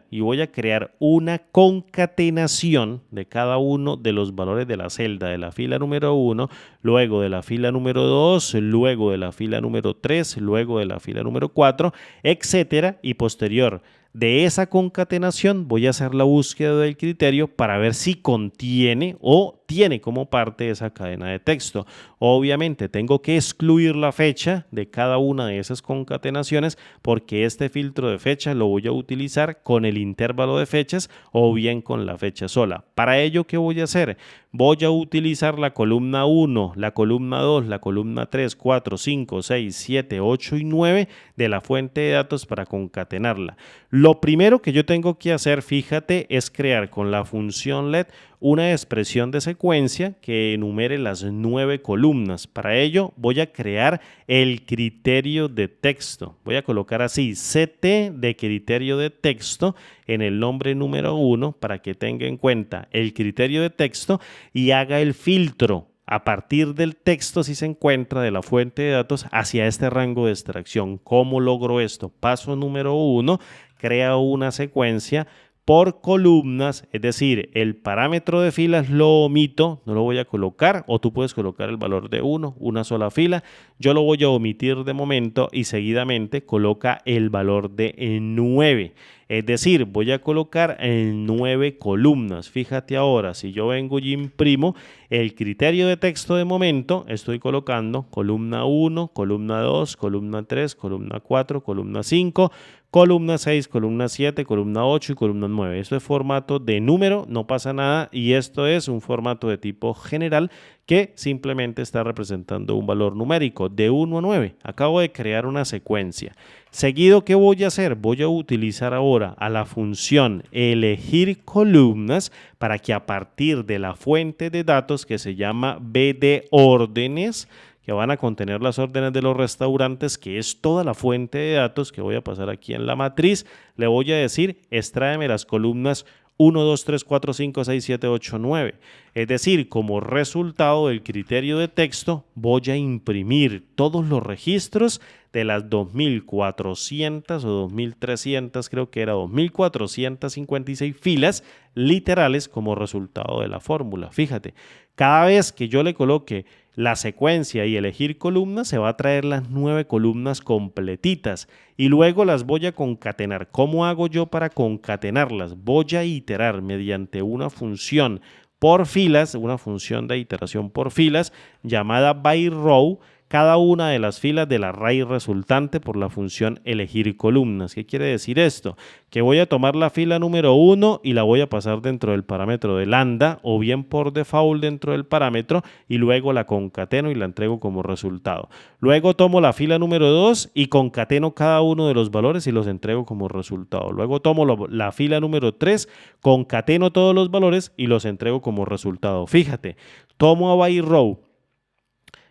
y voy a crear una concatenación de cada uno de los valores de la celda de la fila número 1, luego de la fila número 2, luego de la fila número 3, luego de la fila número 4, etcétera, y posterior de esa concatenación voy a hacer la búsqueda del criterio para ver si contiene o tiene como parte de esa cadena de texto. Obviamente tengo que excluir la fecha de cada una de esas concatenaciones porque este filtro de fecha lo voy a utilizar con el intervalo de fechas o bien con la fecha sola. Para ello, ¿qué voy a hacer? Voy a utilizar la columna 1, la columna 2, la columna 3, 4, 5, 6, 7, 8 y 9 de la fuente de datos para concatenarla. Lo primero que yo tengo que hacer, fíjate, es crear con la función let una expresión de secuencia que enumere las 9 columnas. Para ello voy a crear el criterio de texto. Voy a colocar así CT de criterio de texto en el nombre número 1 para que tenga en cuenta el criterio de texto y haga el filtro a partir del texto si se encuentra de la fuente de datos hacia este rango de extracción. ¿Cómo logro esto? Paso número 1, crea una secuencia por columnas, es decir, el parámetro de filas lo omito, no lo voy a colocar, o tú puedes colocar el valor de 1, una sola fila, yo lo voy a omitir de momento y seguidamente coloca el valor de 9. Es decir, voy a colocar en 9 columnas. Fíjate ahora, si yo vengo y imprimo el criterio de texto de momento, estoy colocando columna 1, columna 2, columna 3, columna 4, columna 5, columna 6, columna 7, columna 8 y columna 9. Esto es formato de número, no pasa nada, y esto es un formato de tipo general que simplemente está representando un valor numérico de 1 a 9. Acabo de crear una secuencia. Seguido, ¿qué voy a hacer? Voy a utilizar ahora a la función elegir columnas para que a partir de la fuente de datos que se llama bdórdenes, que van a contener las órdenes de los restaurantes, que es toda la fuente de datos que voy a pasar aquí en la matriz, le voy a decir, extráeme las columnas 1, 2, 3, 4, 5, 6, 7, 8, 9. Es decir, como resultado del criterio de texto, voy a imprimir todos los registros de las 2.400 o 2.300, creo que era 2.456 filas literales como resultado de la fórmula. Fíjate, cada vez que yo le coloque la secuencia y elegir columnas, se va a traer las 9 columnas completitas y luego las voy a concatenar. ¿Cómo hago yo para concatenarlas? Voy a iterar mediante una función por filas, una función de iteración por filas llamada byRow, cada una de las filas del array resultante por la función elegir columnas. ¿Qué quiere decir esto? Que voy a tomar la fila número 1 y la voy a pasar dentro del parámetro de lambda o bien por default dentro del parámetro y luego la concateno y la entrego como resultado. Luego tomo la fila número 2 y concateno cada uno de los valores y los entrego como resultado. Luego tomo la fila número 3, concateno todos los valores y los entrego como resultado. Fíjate, tomo a byRow.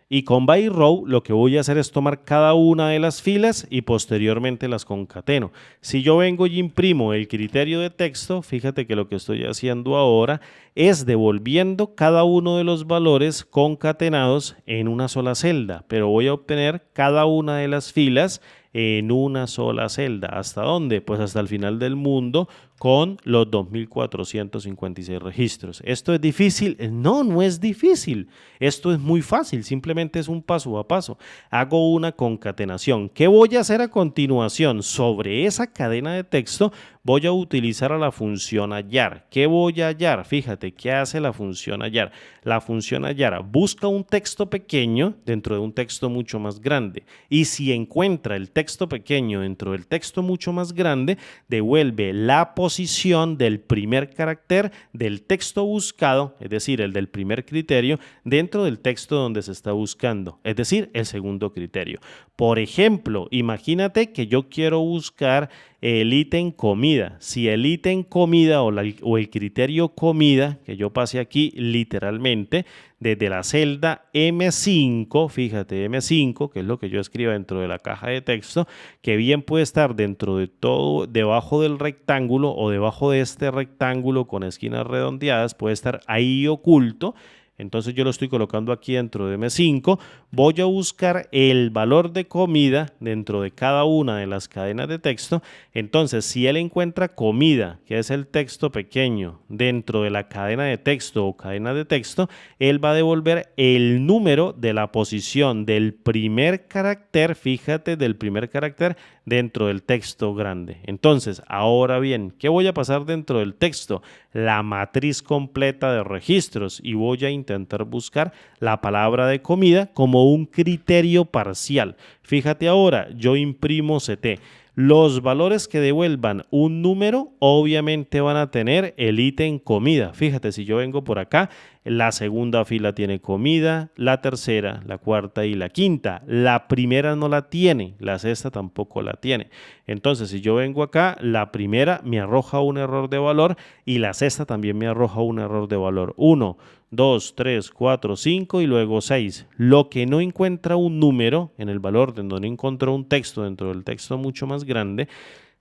Y con byRow lo que voy a hacer es tomar cada una de las filas y posteriormente las concateno. Si yo vengo y imprimo el criterio de texto, fíjate que lo que estoy haciendo ahora es devolviendo cada uno de los valores concatenados en una sola celda, pero voy a obtener cada una de las filas en una sola celda. ¿Hasta dónde? Pues hasta el final del mundo con los 2.456 registros. ¿Esto es difícil? No, no es difícil. Esto es muy fácil, simplemente es un paso a paso. Hago una concatenación. ¿Qué voy a hacer a continuación? Sobre esa cadena de texto voy a utilizar a la función hallar. ¿Qué voy a hallar? Fíjate, ¿qué hace la función hallar? La función hallar busca un texto pequeño dentro de un texto mucho más grande. Y si encuentra el texto pequeño dentro del texto mucho más grande, devuelve la posición del primer carácter del texto buscado, es decir, el del primer criterio, dentro del texto donde se está buscando, es decir, el segundo criterio. Por ejemplo, imagínate que yo quiero buscar el ítem comida. Si el ítem comida o el criterio comida, que yo pase aquí literalmente desde la celda M5, fíjate, M5, que es lo que yo escribo dentro de la caja de texto, que bien puede estar dentro de todo, debajo del rectángulo o debajo de este rectángulo con esquinas redondeadas, puede estar ahí oculto. Entonces yo lo estoy colocando aquí dentro de M5, voy a buscar el valor de comida dentro de cada una de las cadenas de texto. Entonces si él encuentra comida, que es el texto pequeño, dentro de la cadena de texto o cadena de texto, él va a devolver el número de la posición del primer carácter, fíjate, del primer carácter dentro del texto grande. Entonces, ahora bien, ¿qué voy a pasar dentro del texto? La matriz completa de registros y voy a intentar buscar la palabra de comida como un criterio parcial. Fíjate ahora, yo imprimo CT. Los valores que devuelvan un número obviamente van a tener el ítem comida. Fíjate, si yo vengo por acá, la segunda fila tiene comida, la tercera, la cuarta y la quinta. La primera no la tiene, la sexta tampoco la tiene. Entonces, si yo vengo acá, la primera me arroja un error de valor y la sexta también me arroja un error de valor. 1, 2, 3, 4, 5 y luego 6. Lo que no encuentra un número en el valor de donde no encontró un texto dentro del texto mucho más grande,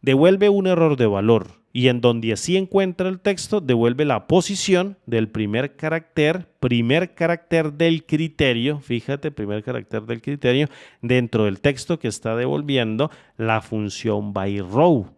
devuelve un error de valor. Y en donde sí encuentra el texto, devuelve la posición del primer carácter del criterio, fíjate, primer carácter del criterio, dentro del texto que está devolviendo la función byRow.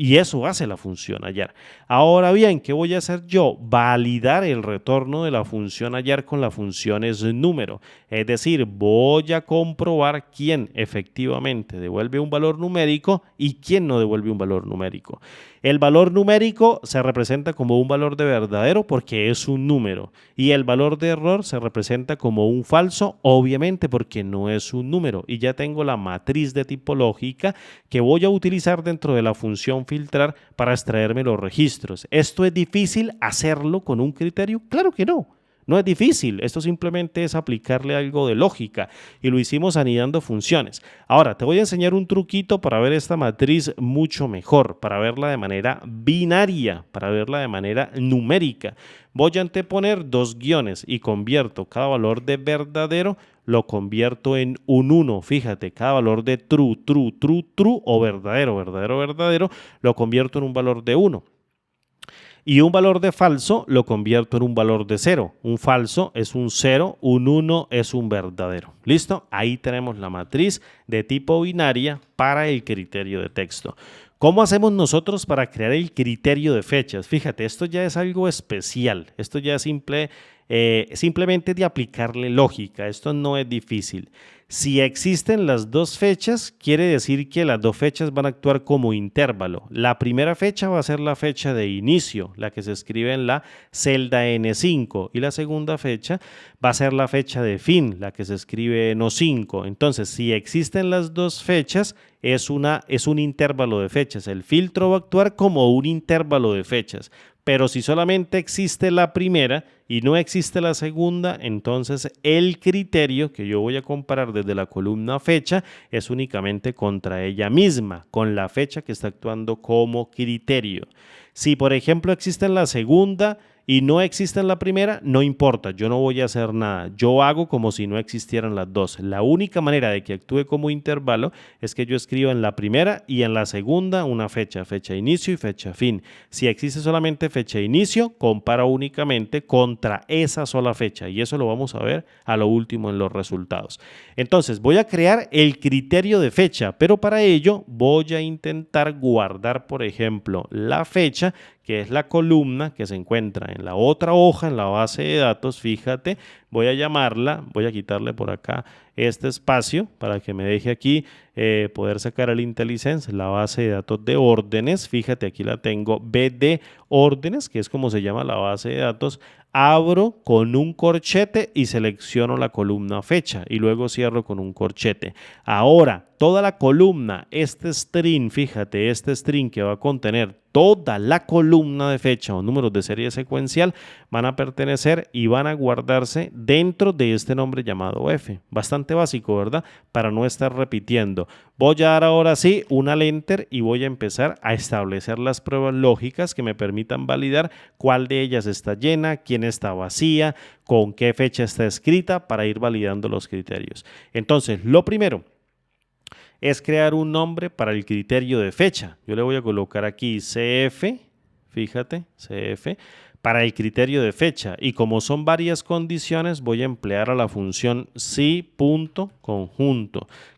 Y eso hace la función hallar. Ahora bien, ¿qué voy a hacer yo? Validar el retorno de la función hallar con la función isNúmero. Es decir, voy a comprobar quién efectivamente devuelve un valor numérico y quién no devuelve un valor numérico. El valor numérico se representa como un valor de verdadero porque es un número. Y el valor de error se representa como un falso, obviamente porque no es un número. Y ya tengo la matriz de tipo lógica que voy a utilizar dentro de la función filtrar para extraerme los registros. ¿Esto es difícil hacerlo con un criterio? Claro que no. No es difícil, esto simplemente es aplicarle algo de lógica y lo hicimos anidando funciones. Ahora, te voy a enseñar un truquito para ver esta matriz mucho mejor, para verla de manera binaria, para verla de manera numérica. Voy a anteponer dos guiones y convierto cada valor de verdadero, lo convierto en un 1. Fíjate, cada valor de true, true, true, true o verdadero, verdadero, verdadero, lo convierto en un valor de 1. Y un valor de falso lo convierto en un valor de 0. Un falso es un 0, un 1 es un verdadero. ¿Listo? Ahí tenemos la matriz de tipo binaria para el criterio de texto. ¿Cómo hacemos nosotros para crear el criterio de fechas? Fíjate, esto ya es algo especial. Esto ya es simplemente de aplicarle lógica. Esto no es difícil. Si existen las dos fechas, quiere decir que las dos fechas van a actuar como intervalo. La primera fecha va a ser la fecha de inicio, la que se escribe en la celda N5, y la segunda fecha va a ser la fecha de fin, la que se escribe en O5. Entonces, si existen las dos fechas, es un intervalo de fechas. El filtro va a actuar como un intervalo de fechas. Pero si solamente existe la primera y no existe la segunda, entonces el criterio que yo voy a comparar desde la columna fecha es únicamente contra ella misma, con la fecha que está actuando como criterio. Si por ejemplo existe la segunda y no existe en la primera, no importa, yo no voy a hacer nada. Yo hago como si no existieran las dos. La única manera de que actúe como intervalo es que yo escriba en la primera y en la segunda una fecha, fecha inicio y fecha fin. Si existe solamente fecha inicio, compara únicamente contra esa sola fecha y eso lo vamos a ver a lo último en los resultados. Entonces voy a crear el criterio de fecha, pero para ello voy a intentar guardar, por ejemplo, la fecha, que es la columna que se encuentra en la otra hoja, en la base de datos. Fíjate, voy a quitarle por acá este espacio para que me deje aquí poder sacar el IntelliSense, la base de datos de órdenes. Fíjate, aquí la tengo, BD órdenes, que es como se llama la base de datos. Abro con un corchete y selecciono la columna fecha y luego cierro con un corchete. Ahora, toda la columna, este string, fíjate, este string que va a contener toda la columna de fecha o números de serie secuencial van a pertenecer y van a guardarse dentro de este nombre llamado F. Bastante básico, ¿verdad? Para no estar repitiendo. Voy a dar ahora sí un al enter y voy a empezar a establecer las pruebas lógicas que me permitan validar cuál de ellas está llena, quién está vacía, con qué fecha está escrita para ir validando los criterios. Entonces, lo primero es crear un nombre para el criterio de fecha. Yo le voy a colocar aquí CF, fíjate, CF, para el criterio de fecha. Y como son varias condiciones, voy a emplear a la función si.conjunto.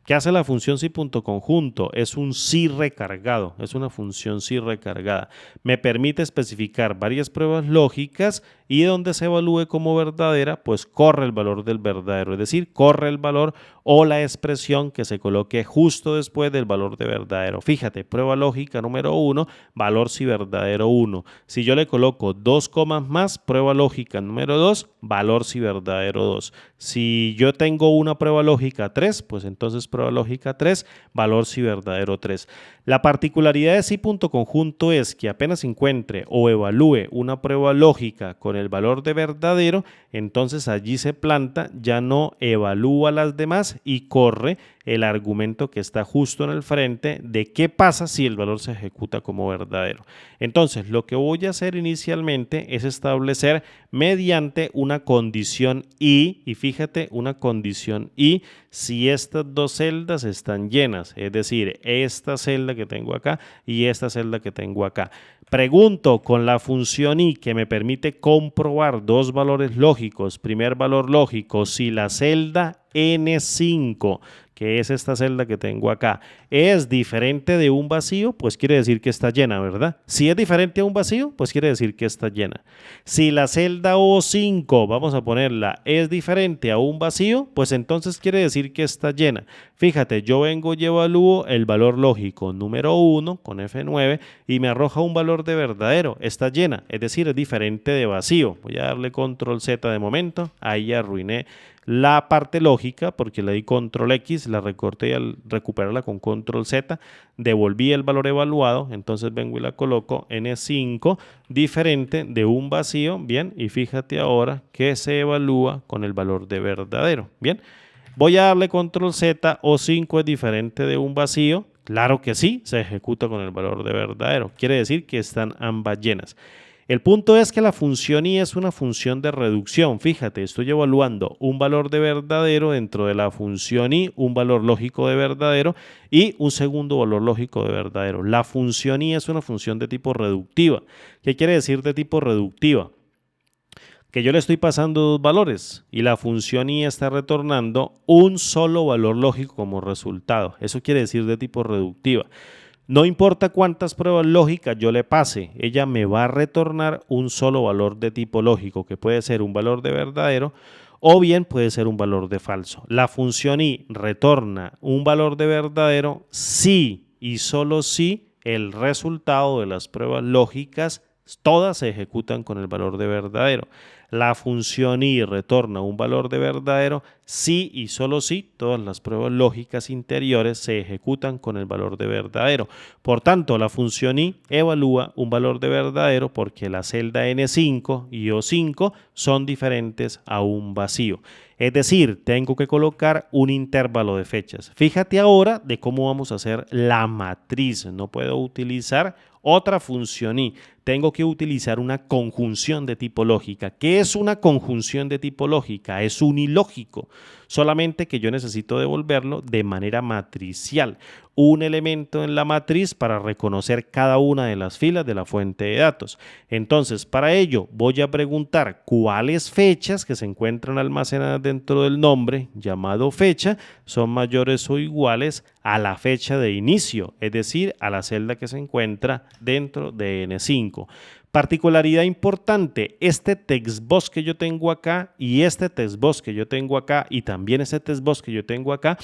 ¿Qué hace la función si.conjunto? Es un si recargado, es una función si recargada. Me permite especificar varias pruebas lógicas y donde se evalúe como verdadera, pues corre el valor del verdadero, es decir, corre el valor o la expresión que se coloque justo después del valor de verdadero. Fíjate, prueba lógica número 1, valor si verdadero 1. Si yo le coloco 2 comas más, prueba lógica número 2, valor si verdadero 2. Si yo tengo una prueba lógica 3, pues entonces prueba lógica 3, valor si verdadero 3. La particularidad de si.conjunto es que apenas encuentre o evalúe una prueba lógica con el valor de verdadero, entonces allí se planta, ya no evalúa las demás y corre el argumento que está justo en el frente de qué pasa si el valor se ejecuta como verdadero. Entonces, lo que voy a hacer inicialmente es establecer mediante una condición y fíjate, una condición y si estas dos celdas están llenas, es decir, esta celda que tengo acá y esta celda que tengo acá. Pregunto con la función i que me permite comprobar dos valores lógicos. Primer valor lógico, si la celda N5 que es esta celda que tengo acá, es diferente de un vacío, pues quiere decir que está llena, ¿verdad? Si es diferente a un vacío, pues quiere decir que está llena. Si la celda O5, vamos a ponerla, es diferente a un vacío, pues entonces quiere decir que está llena. Fíjate, yo vengo y evalúo el valor lógico número 1 con F9 y me arroja un valor de verdadero, está llena, es decir, es diferente de vacío. Voy a darle control Z de momento, ahí arruiné la parte lógica porque le di control X, la recorté y al recuperarla con control Z devolví el valor evaluado, entonces vengo y la coloco N5 diferente de un vacío, bien, y fíjate ahora que se evalúa con el valor de verdadero, bien. Voy a darle control Z, O5 es diferente de un vacío, claro que sí, se ejecuta con el valor de verdadero, quiere decir que están ambas llenas. El punto es que la función i es una función de reducción. Fíjate, estoy evaluando un valor de verdadero dentro de la función i, un valor lógico de verdadero y un segundo valor lógico de verdadero. La función i es una función de tipo reductiva. ¿Qué quiere decir de tipo reductiva? Que yo le estoy pasando dos valores y la función i está retornando un solo valor lógico como resultado. Eso quiere decir de tipo reductiva. No importa cuántas pruebas lógicas yo le pase, ella me va a retornar un solo valor de tipo lógico, que puede ser un valor de verdadero o bien puede ser un valor de falso. La función i retorna un valor de verdadero si y solo si el resultado de las pruebas lógicas todas se ejecutan con el valor de verdadero. La función i retorna un valor de verdadero si y solo si todas las pruebas lógicas interiores se ejecutan con el valor de verdadero. Por tanto, la función i evalúa un valor de verdadero porque la celda N5 y O5 son diferentes a un vacío. Es decir, tengo que colocar un intervalo de fechas. Fíjate ahora de cómo vamos a hacer la matriz. No puedo utilizar otra función i. Tengo que utilizar una conjunción de tipo lógica. ¿Qué es una conjunción de tipo lógica? Es unilógico, solamente que yo necesito devolverlo de manera matricial. Un elemento en la matriz para reconocer cada una de las filas de la fuente de datos. Entonces, para ello voy a preguntar cuáles fechas que se encuentran almacenadas dentro del nombre llamado fecha son mayores o iguales a la fecha de inicio, es decir, a la celda que se encuentra dentro de N5. Particularidad importante, este textbox que yo tengo acá y este textbox que yo tengo acá y también este textbox que yo tengo acá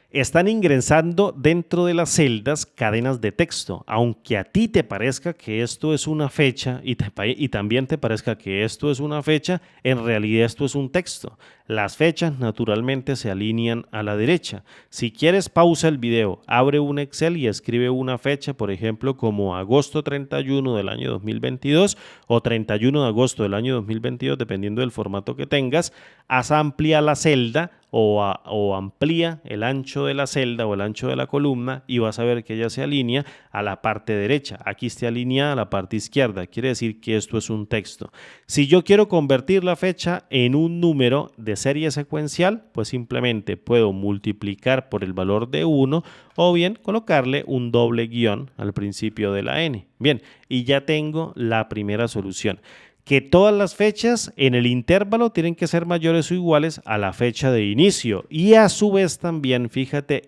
están ingresando dentro de las celdas cadenas de texto. Aunque a ti te parezca que esto es una fecha y también te parezca que esto es una fecha, en realidad esto es un texto. Las fechas naturalmente se alinean a la derecha. Si quieres, pausa el video, abre un Excel y escribe una fecha, por ejemplo, como agosto 31 del año 2022 o 31 de agosto del año 2022, dependiendo del formato que tengas. Haz amplia la celda o amplía el ancho de la celda o el ancho de la columna y vas a ver que ella se alinea a la parte derecha. Aquí está alineada a la parte izquierda. Quiere decir que esto es un texto. Si yo quiero convertir la fecha en un número de serie secuencial, pues simplemente puedo multiplicar por el valor de 1 o bien colocarle un doble guión al principio de la n. Bien, y ya tengo la primera solución. Que todas las fechas en el intervalo tienen que ser mayores o iguales a la fecha de inicio y a su vez también, fíjate,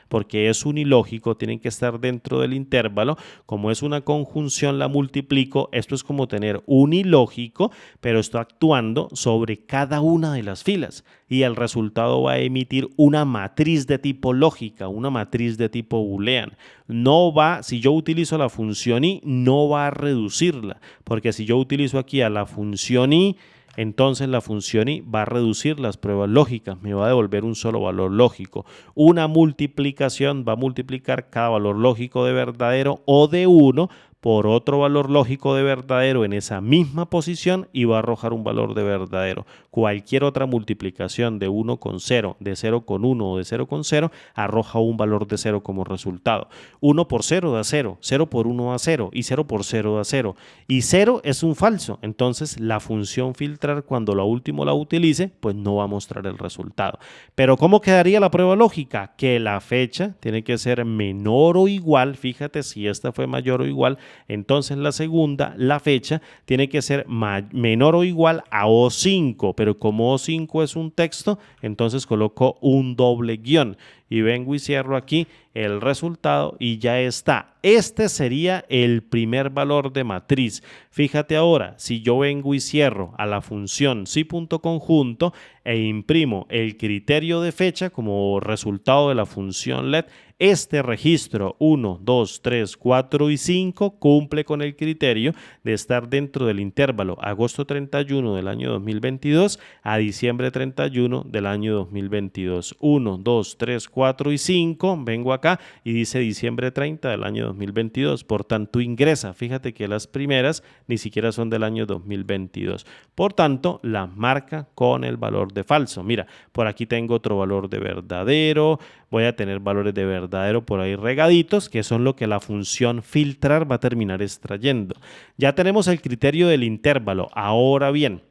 porque es unilógico, tienen que estar dentro del intervalo. Como es una conjunción, la multiplico. Esto es como tener unilógico, pero estoy actuando sobre cada una de las filas y el resultado va a emitir una matriz de tipo lógica, una matriz de tipo boolean. No va, si yo utilizo la función i, no va a reducirla, porque si yo utilizo aquí a la función i, entonces la función i va a reducir las pruebas lógicas, me va a devolver un solo valor lógico. Una multiplicación va a multiplicar cada valor lógico de verdadero o de 1 por otro valor lógico de verdadero en esa misma posición y va a arrojar un valor de verdadero. Cualquier otra multiplicación de 1 con 0, de 0 con 1 o de 0 con 0 arroja un valor de 0 como resultado. 1 por 0 da 0, 0 por 1 da 0 y 0 por 0 da 0. Y 0 es un falso, entonces la función filtrar cuando la última la utilice, pues no va a mostrar el resultado. Pero ¿cómo quedaría la prueba lógica? Que la fecha tiene que ser menor o igual, fíjate si esta fue mayor o igual Entonces la segunda, la fecha, tiene que ser menor o igual a O5, pero como O5 es un texto, entonces coloco un doble guión y vengo y cierro aquí el resultado y ya está. Este sería el primer valor de matriz. Fíjate ahora, si yo vengo y cierro a la función si.conjunto e imprimo el criterio de fecha como resultado de la función let, este registro 1, 2, 3, 4 y 5 cumple con el criterio de estar dentro del intervalo agosto 31 del año 2022 a diciembre 31 del año 2022. 1, 2, 3, 4 y 5, vengo acá y dice diciembre 30 del año 2022. Por tanto, ingresa. Fíjate que las primeras ni siquiera son del año 2022. Por tanto, la marca con el valor de falso. Mira, por aquí tengo otro valor de verdadero. Voy a tener valores de verdadero por ahí regaditos, que son lo que la función filtrar va a terminar extrayendo. Ya tenemos el criterio del intervalo. Ahora bien,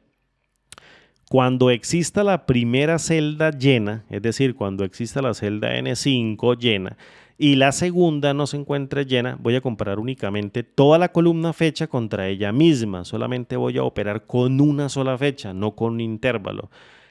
cuando exista la primera celda llena, es decir, cuando exista la celda N5 llena y la segunda no se encuentre llena, voy a comparar únicamente toda la columna fecha contra ella misma. Solamente voy a operar con una sola fecha, no con un intervalo.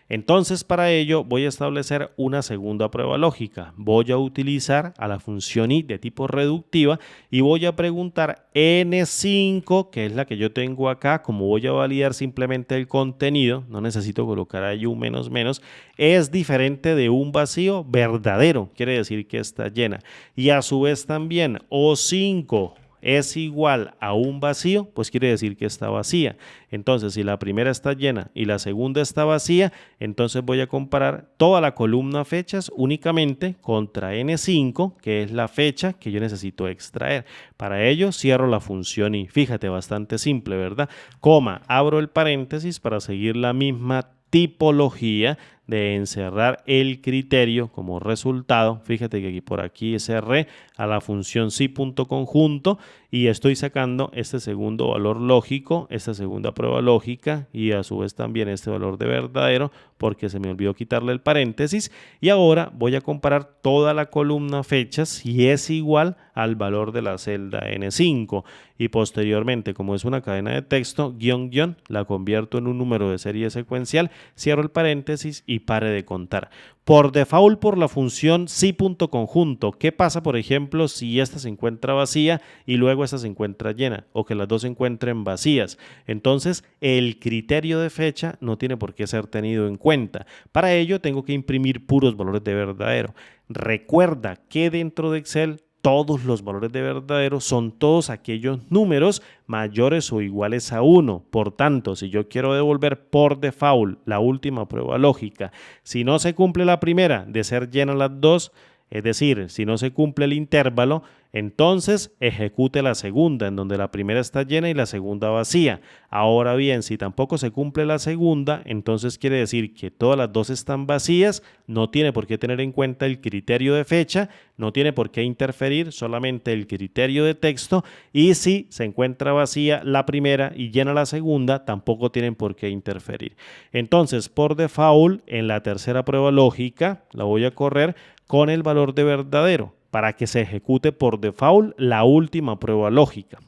Entonces, para ello voy a establecer una segunda prueba lógica. Voy a utilizar a la función i de tipo reductiva y voy a preguntar n5, que es la que yo tengo acá. Como voy a validar simplemente el contenido, no necesito colocar ahí un menos menos, es diferente de un vacío verdadero, quiere decir que está llena. Y a su vez también O5 es igual a un vacío, pues quiere decir que está vacía. Entonces, si la primera está llena y la segunda está vacía, entonces voy a comparar toda la columna fechas únicamente contra N5, que es la fecha que yo necesito extraer. Para ello, cierro la función y fíjate, bastante simple, ¿verdad? Coma, abro el paréntesis para seguir la misma tipología de encerrar el criterio como resultado. Fíjate que aquí por aquí cerré a la función si.conjunto y estoy sacando este segundo valor lógico, esta segunda prueba lógica y a su vez también este valor de verdadero porque se me olvidó quitarle el paréntesis y ahora voy a comparar toda la columna fechas si es igual al valor de la celda N5 y posteriormente, como es una cadena de texto, guión guión, la convierto en un número de serie secuencial, cierro el paréntesis y pare de contar. Por default, por la función si.conjunto, ¿qué pasa, por ejemplo, si esta se encuentra vacía y luego esta se encuentra llena o que las dos se encuentren vacías? Entonces, el criterio de fecha no tiene por qué ser tenido en cuenta. Para ello, tengo que imprimir puros valores de verdadero. Recuerda que dentro de Excel todos los valores de verdadero son todos aquellos números mayores o iguales a 1. Por tanto, si yo quiero devolver por default la última prueba lógica, si no se cumple la primera de ser llena las dos, es decir, si no se cumple el intervalo, entonces ejecute la segunda, en donde la primera está llena y la segunda vacía. Ahora bien, si tampoco se cumple la segunda, entonces quiere decir que todas las dos están vacías, no tiene por qué tener en cuenta el criterio de fecha, no tiene por qué interferir, solamente el criterio de texto, y si se encuentra vacía la primera y llena la segunda, tampoco tienen por qué interferir. Entonces, por default, en la tercera prueba lógica, la voy a correr con el valor de verdadero para que se ejecute por default la última prueba lógica.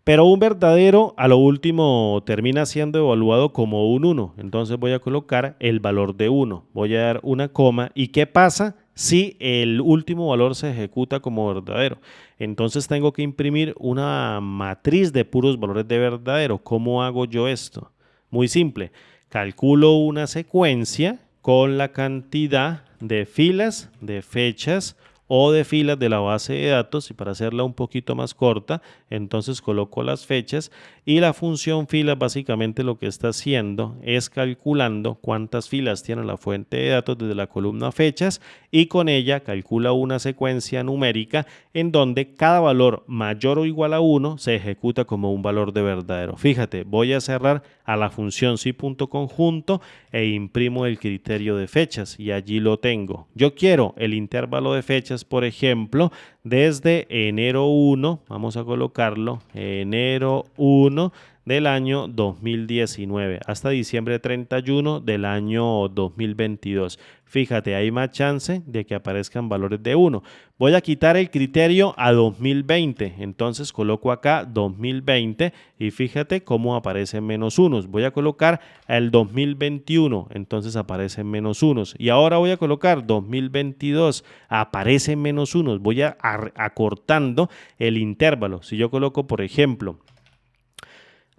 Pero un verdadero a lo último termina siendo evaluado como un 1. Entonces voy a colocar el valor de 1. Voy a dar una coma. ¿Y qué pasa si el último valor se ejecuta como verdadero? Entonces tengo que imprimir una matriz de puros valores de verdadero. ¿Cómo hago yo esto? Muy simple. Calculo una secuencia con la cantidad de filas, de fechas o de filas de la base de datos y para hacerla un poquito más corta, entonces coloco las fechas y la función filas básicamente lo que está haciendo es calculando cuántas filas tiene la fuente de datos desde la columna fechas y con ella calcula una secuencia numérica en donde cada valor mayor o igual a 1 se ejecuta como un valor de verdadero. Fíjate, voy a cerrar a la función si.conjunto e imprimo el criterio de fechas y allí lo tengo. Yo quiero el intervalo de fechas, por ejemplo, desde enero 1, vamos a colocarlo, enero 1 del año 2019 hasta diciembre 31 del año 2022. Fíjate, hay más chance de que aparezcan valores de 1. Voy a quitar el criterio a 2020, entonces coloco acá 2020 y fíjate cómo aparecen menos unos. Voy a colocar el 2021, entonces aparecen menos unos. Y ahora voy a colocar 2022, aparecen menos unos. Voy acortando el intervalo. Si yo coloco, por ejemplo,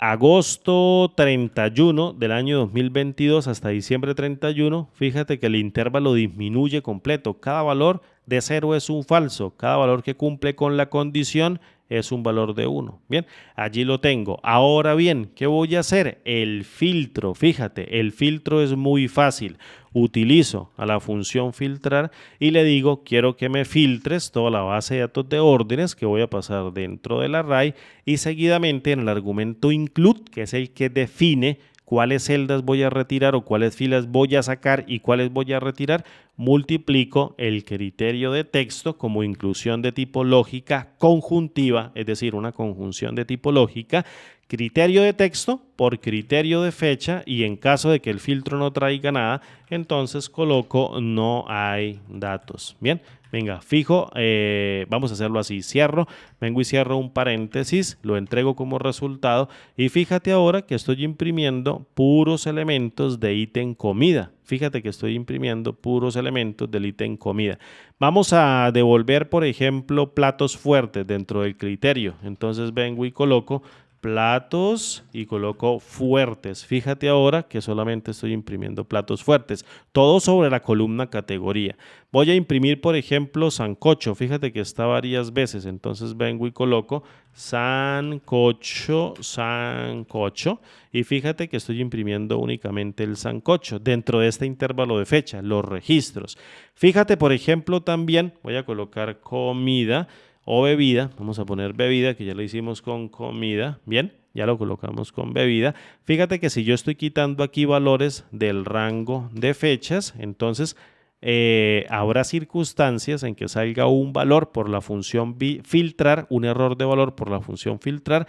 agosto 31 del año 2022 hasta diciembre 31, fíjate que el intervalo disminuye completo. Cada valor de 0 es un falso. Cada valor que cumple con la condición es un valor de 1. Bien, allí lo tengo. Ahora bien, ¿qué voy a hacer? El filtro. Fíjate, el filtro es muy fácil. Utilizo a la función filtrar y le digo, quiero que me filtres toda la base de datos de órdenes que voy a pasar dentro del array y seguidamente en el argumento include, que es el que define cuáles celdas voy a retirar o cuáles filas voy a sacar y cuáles voy a retirar, multiplico el criterio de texto como inclusión de tipo lógica conjuntiva, es decir, una conjunción de tipo lógica, criterio de texto por criterio de fecha y en caso de que el filtro no traiga nada, entonces coloco no hay datos. Bien, venga, fijo, vamos a hacerlo así, cierro, vengo y cierro un paréntesis, lo entrego como resultado y fíjate ahora que estoy imprimiendo puros elementos de ítem comida. Fíjate que estoy imprimiendo puros elementos del ítem comida. Vamos a devolver, por ejemplo, platos fuertes dentro del criterio. Entonces vengo y coloco platos y coloco fuertes. Fíjate ahora que solamente estoy imprimiendo platos fuertes. Todo sobre la columna categoría. Voy a imprimir, por ejemplo, sancocho. Fíjate que está varias veces. Entonces vengo y coloco sancocho, sancocho. Y fíjate que estoy imprimiendo únicamente el sancocho dentro de este intervalo de fecha, los registros. Fíjate, por ejemplo, también voy a colocar comida o bebida, vamos a poner bebida, que ya lo hicimos con comida, bien, ya lo colocamos con bebida. Fíjate que si yo estoy quitando aquí valores del rango de fechas, entonces habrá circunstancias en que salga un valor por la función filtrar, un error de valor por la función filtrar,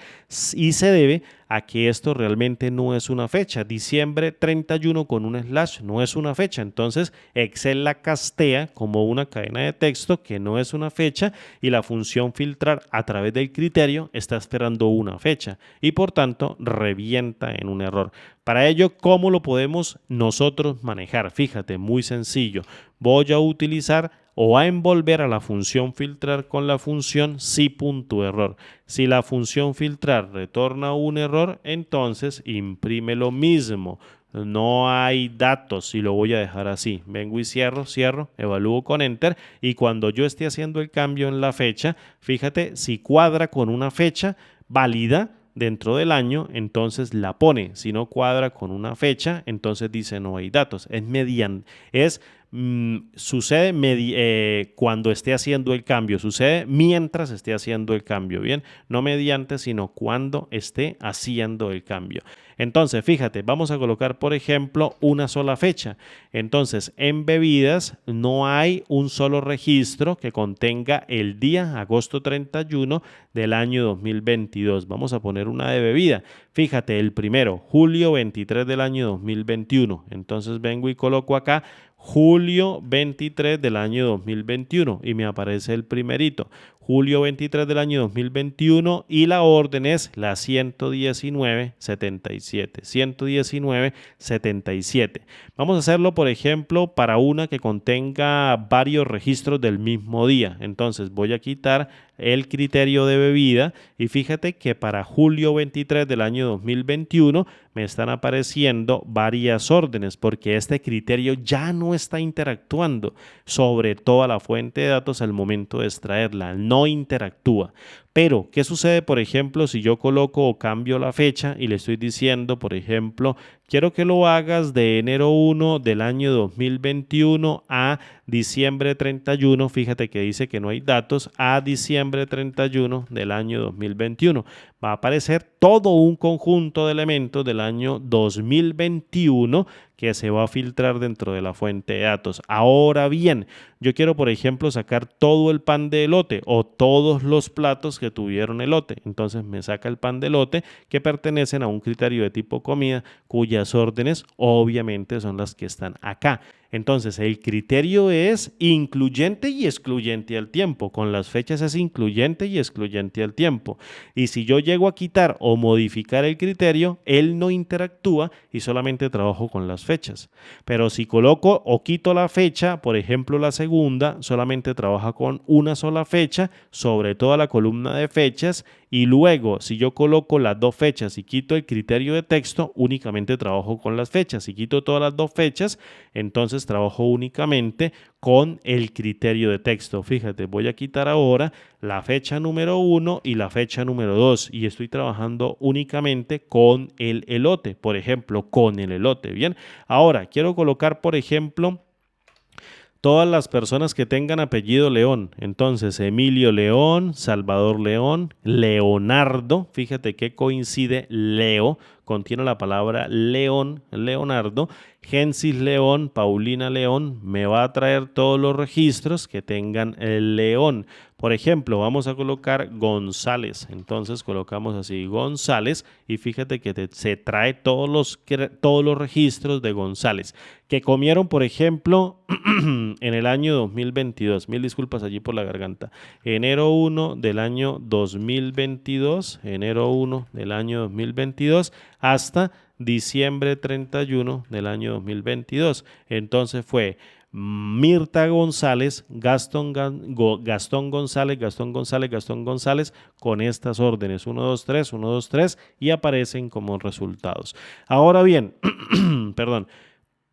y se debe a que esto realmente no es una fecha. Diciembre 31 con un slash no es una fecha. Entonces Excel la castea como una cadena de texto que no es una fecha y la función filtrar a través del criterio está esperando una fecha y por tanto revienta en un error. Para ello, ¿cómo lo podemos nosotros manejar? Fíjate, muy sencillo. Voy a utilizar o a envolver a la función filtrar con la función si.error. Si la función filtrar retorna un error, entonces imprime lo mismo. No hay datos y lo voy a dejar así. Vengo y cierro, evalúo con Enter y cuando yo esté haciendo el cambio en la fecha, fíjate, si cuadra con una fecha válida dentro del año, entonces la pone. Si no cuadra con una fecha, entonces dice no hay datos. Sucede cuando esté haciendo el cambio, sucede mientras esté haciendo el cambio, bien, no mediante, sino cuando esté haciendo el cambio. Entonces, fíjate, vamos a colocar, por ejemplo, una sola fecha. Entonces, en bebidas no hay un solo registro que contenga el día agosto 31 del año 2022. Vamos a poner una de bebida. Fíjate, el primero, julio 23 del año 2021. Entonces, vengo y coloco acá julio 23 del año 2021 y me aparece el primerito, julio 23 del año 2021 y la orden es la 11977, 11977. Vamos a hacerlo, por ejemplo, para una que contenga varios registros del mismo día. Entonces voy a quitar el criterio de bebida y fíjate que para julio 23 del año 2021 me están apareciendo varias órdenes porque este criterio ya no está interactuando sobre toda la fuente de datos al momento de extraerla, no interactúa. Pero, ¿qué sucede, por ejemplo, si yo coloco o cambio la fecha y le estoy diciendo, por ejemplo, quiero que lo hagas de enero 1 del año 2021 a diciembre 31, fíjate que dice que no hay datos, a diciembre 31 del año 2021. Va a aparecer todo un conjunto de elementos del año 2021 que se va a filtrar dentro de la fuente de datos. Ahora bien, yo quiero, por ejemplo, sacar todo el pan de elote o todos los platos que tuvieron elote. Entonces me saca el pan de elote que pertenecen a un criterio de tipo comida, cuyas órdenes obviamente son las que están acá. Entonces, el criterio es incluyente y excluyente al tiempo. Con las fechas es incluyente y excluyente al tiempo. Y si yo llego a quitar o modificar el criterio, él no interactúa y solamente trabajo con las fechas. Pero si coloco o quito la fecha, por ejemplo, la segunda, solamente trabaja con una sola fecha sobre toda la columna de fechas. Y luego, si yo coloco las dos fechas y quito el criterio de texto, únicamente trabajo con las fechas. Si quito todas las dos fechas, entonces trabajo únicamente con el criterio de texto. Fíjate, voy a quitar ahora la fecha número 1 y la fecha número 2 y estoy trabajando únicamente con el elote, por ejemplo, con el elote. Bien, ahora quiero colocar, por ejemplo, todas las personas que tengan apellido León. Entonces, Emilio León, Salvador León, Leonardo, fíjate que coincide Leo, contiene la palabra León, Leonardo, Gensis León, Paulina León, me va a traer todos los registros que tengan el León. Por ejemplo, vamos a colocar González. Entonces colocamos así González y fíjate que se trae todos los registros de González que comieron, por ejemplo, en el año 2022. Mil disculpas allí por la garganta. Enero 1 del año 2022, enero 1 del año 2022 hasta diciembre 31 del año 2022. Entonces fue Mirta González, Gastón González, Gastón González, Gastón González, con estas órdenes 1, 2, 3, 1, 2, 3 y aparecen como resultados. Ahora bien, perdón.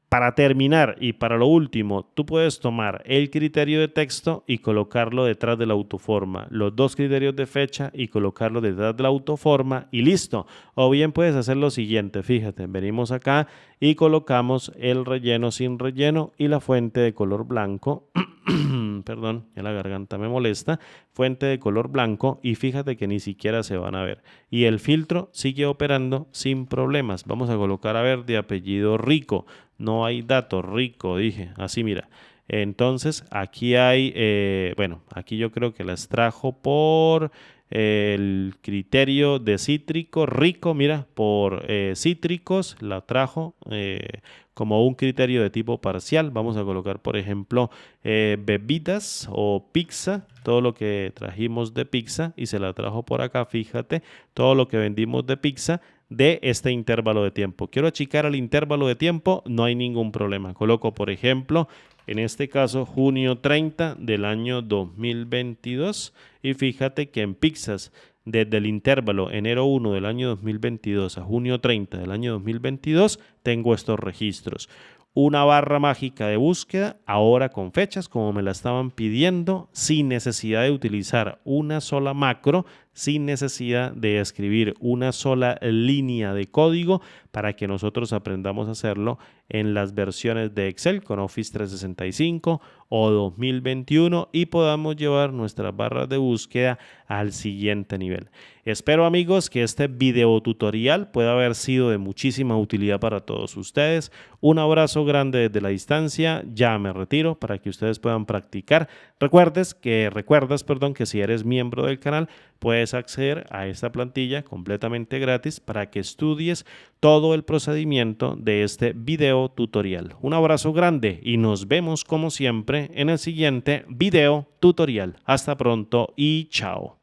Para terminar y para lo último, tú puedes tomar el criterio de texto y colocarlo detrás de la autoforma, los dos criterios de fecha y colocarlo detrás de la autoforma y listo. O bien puedes hacer lo siguiente, fíjate, venimos acá y colocamos el relleno sin relleno y la fuente de color blanco. Perdón, ya la garganta me molesta, fuente de color blanco y fíjate que ni siquiera se van a ver. Y el filtro sigue operando sin problemas. Vamos a colocar a ver de apellido Rico. No hay dato, Rico, dije. Así mira. Entonces aquí hay, bueno, aquí yo creo que las trajo por el criterio de cítrico, rico, mira, por cítricos, la trajo como un criterio de tipo parcial. Vamos a colocar, por ejemplo, bebidas o pizza, todo lo que trajimos de pizza y se la trajo por acá, fíjate, todo lo que vendimos de pizza de este intervalo de tiempo. Quiero achicar el intervalo de tiempo, no hay ningún problema. Coloco, por ejemplo, en este caso, junio 30 del año 2022 y fíjate que en pizzas desde el intervalo enero 1 del año 2022 a junio 30 del año 2022 tengo estos registros. Una barra mágica de búsqueda, ahora con fechas como me la estaban pidiendo, sin necesidad de utilizar una sola macro, sin necesidad de escribir una sola línea de código para que nosotros aprendamos a hacerlo en las versiones de Excel con Office 365 o 2021 y podamos llevar nuestras barras de búsqueda al siguiente nivel. Espero, amigos, que este video tutorial pueda haber sido de muchísima utilidad para todos ustedes. Un abrazo grande desde la distancia. Ya me retiro para que ustedes puedan practicar. Recuerdas que si eres miembro del canal puedes acceder a esta plantilla completamente gratis para que estudies todo el procedimiento de este video tutorial. Un abrazo grande y nos vemos como siempre en el siguiente video tutorial. Hasta pronto y chao.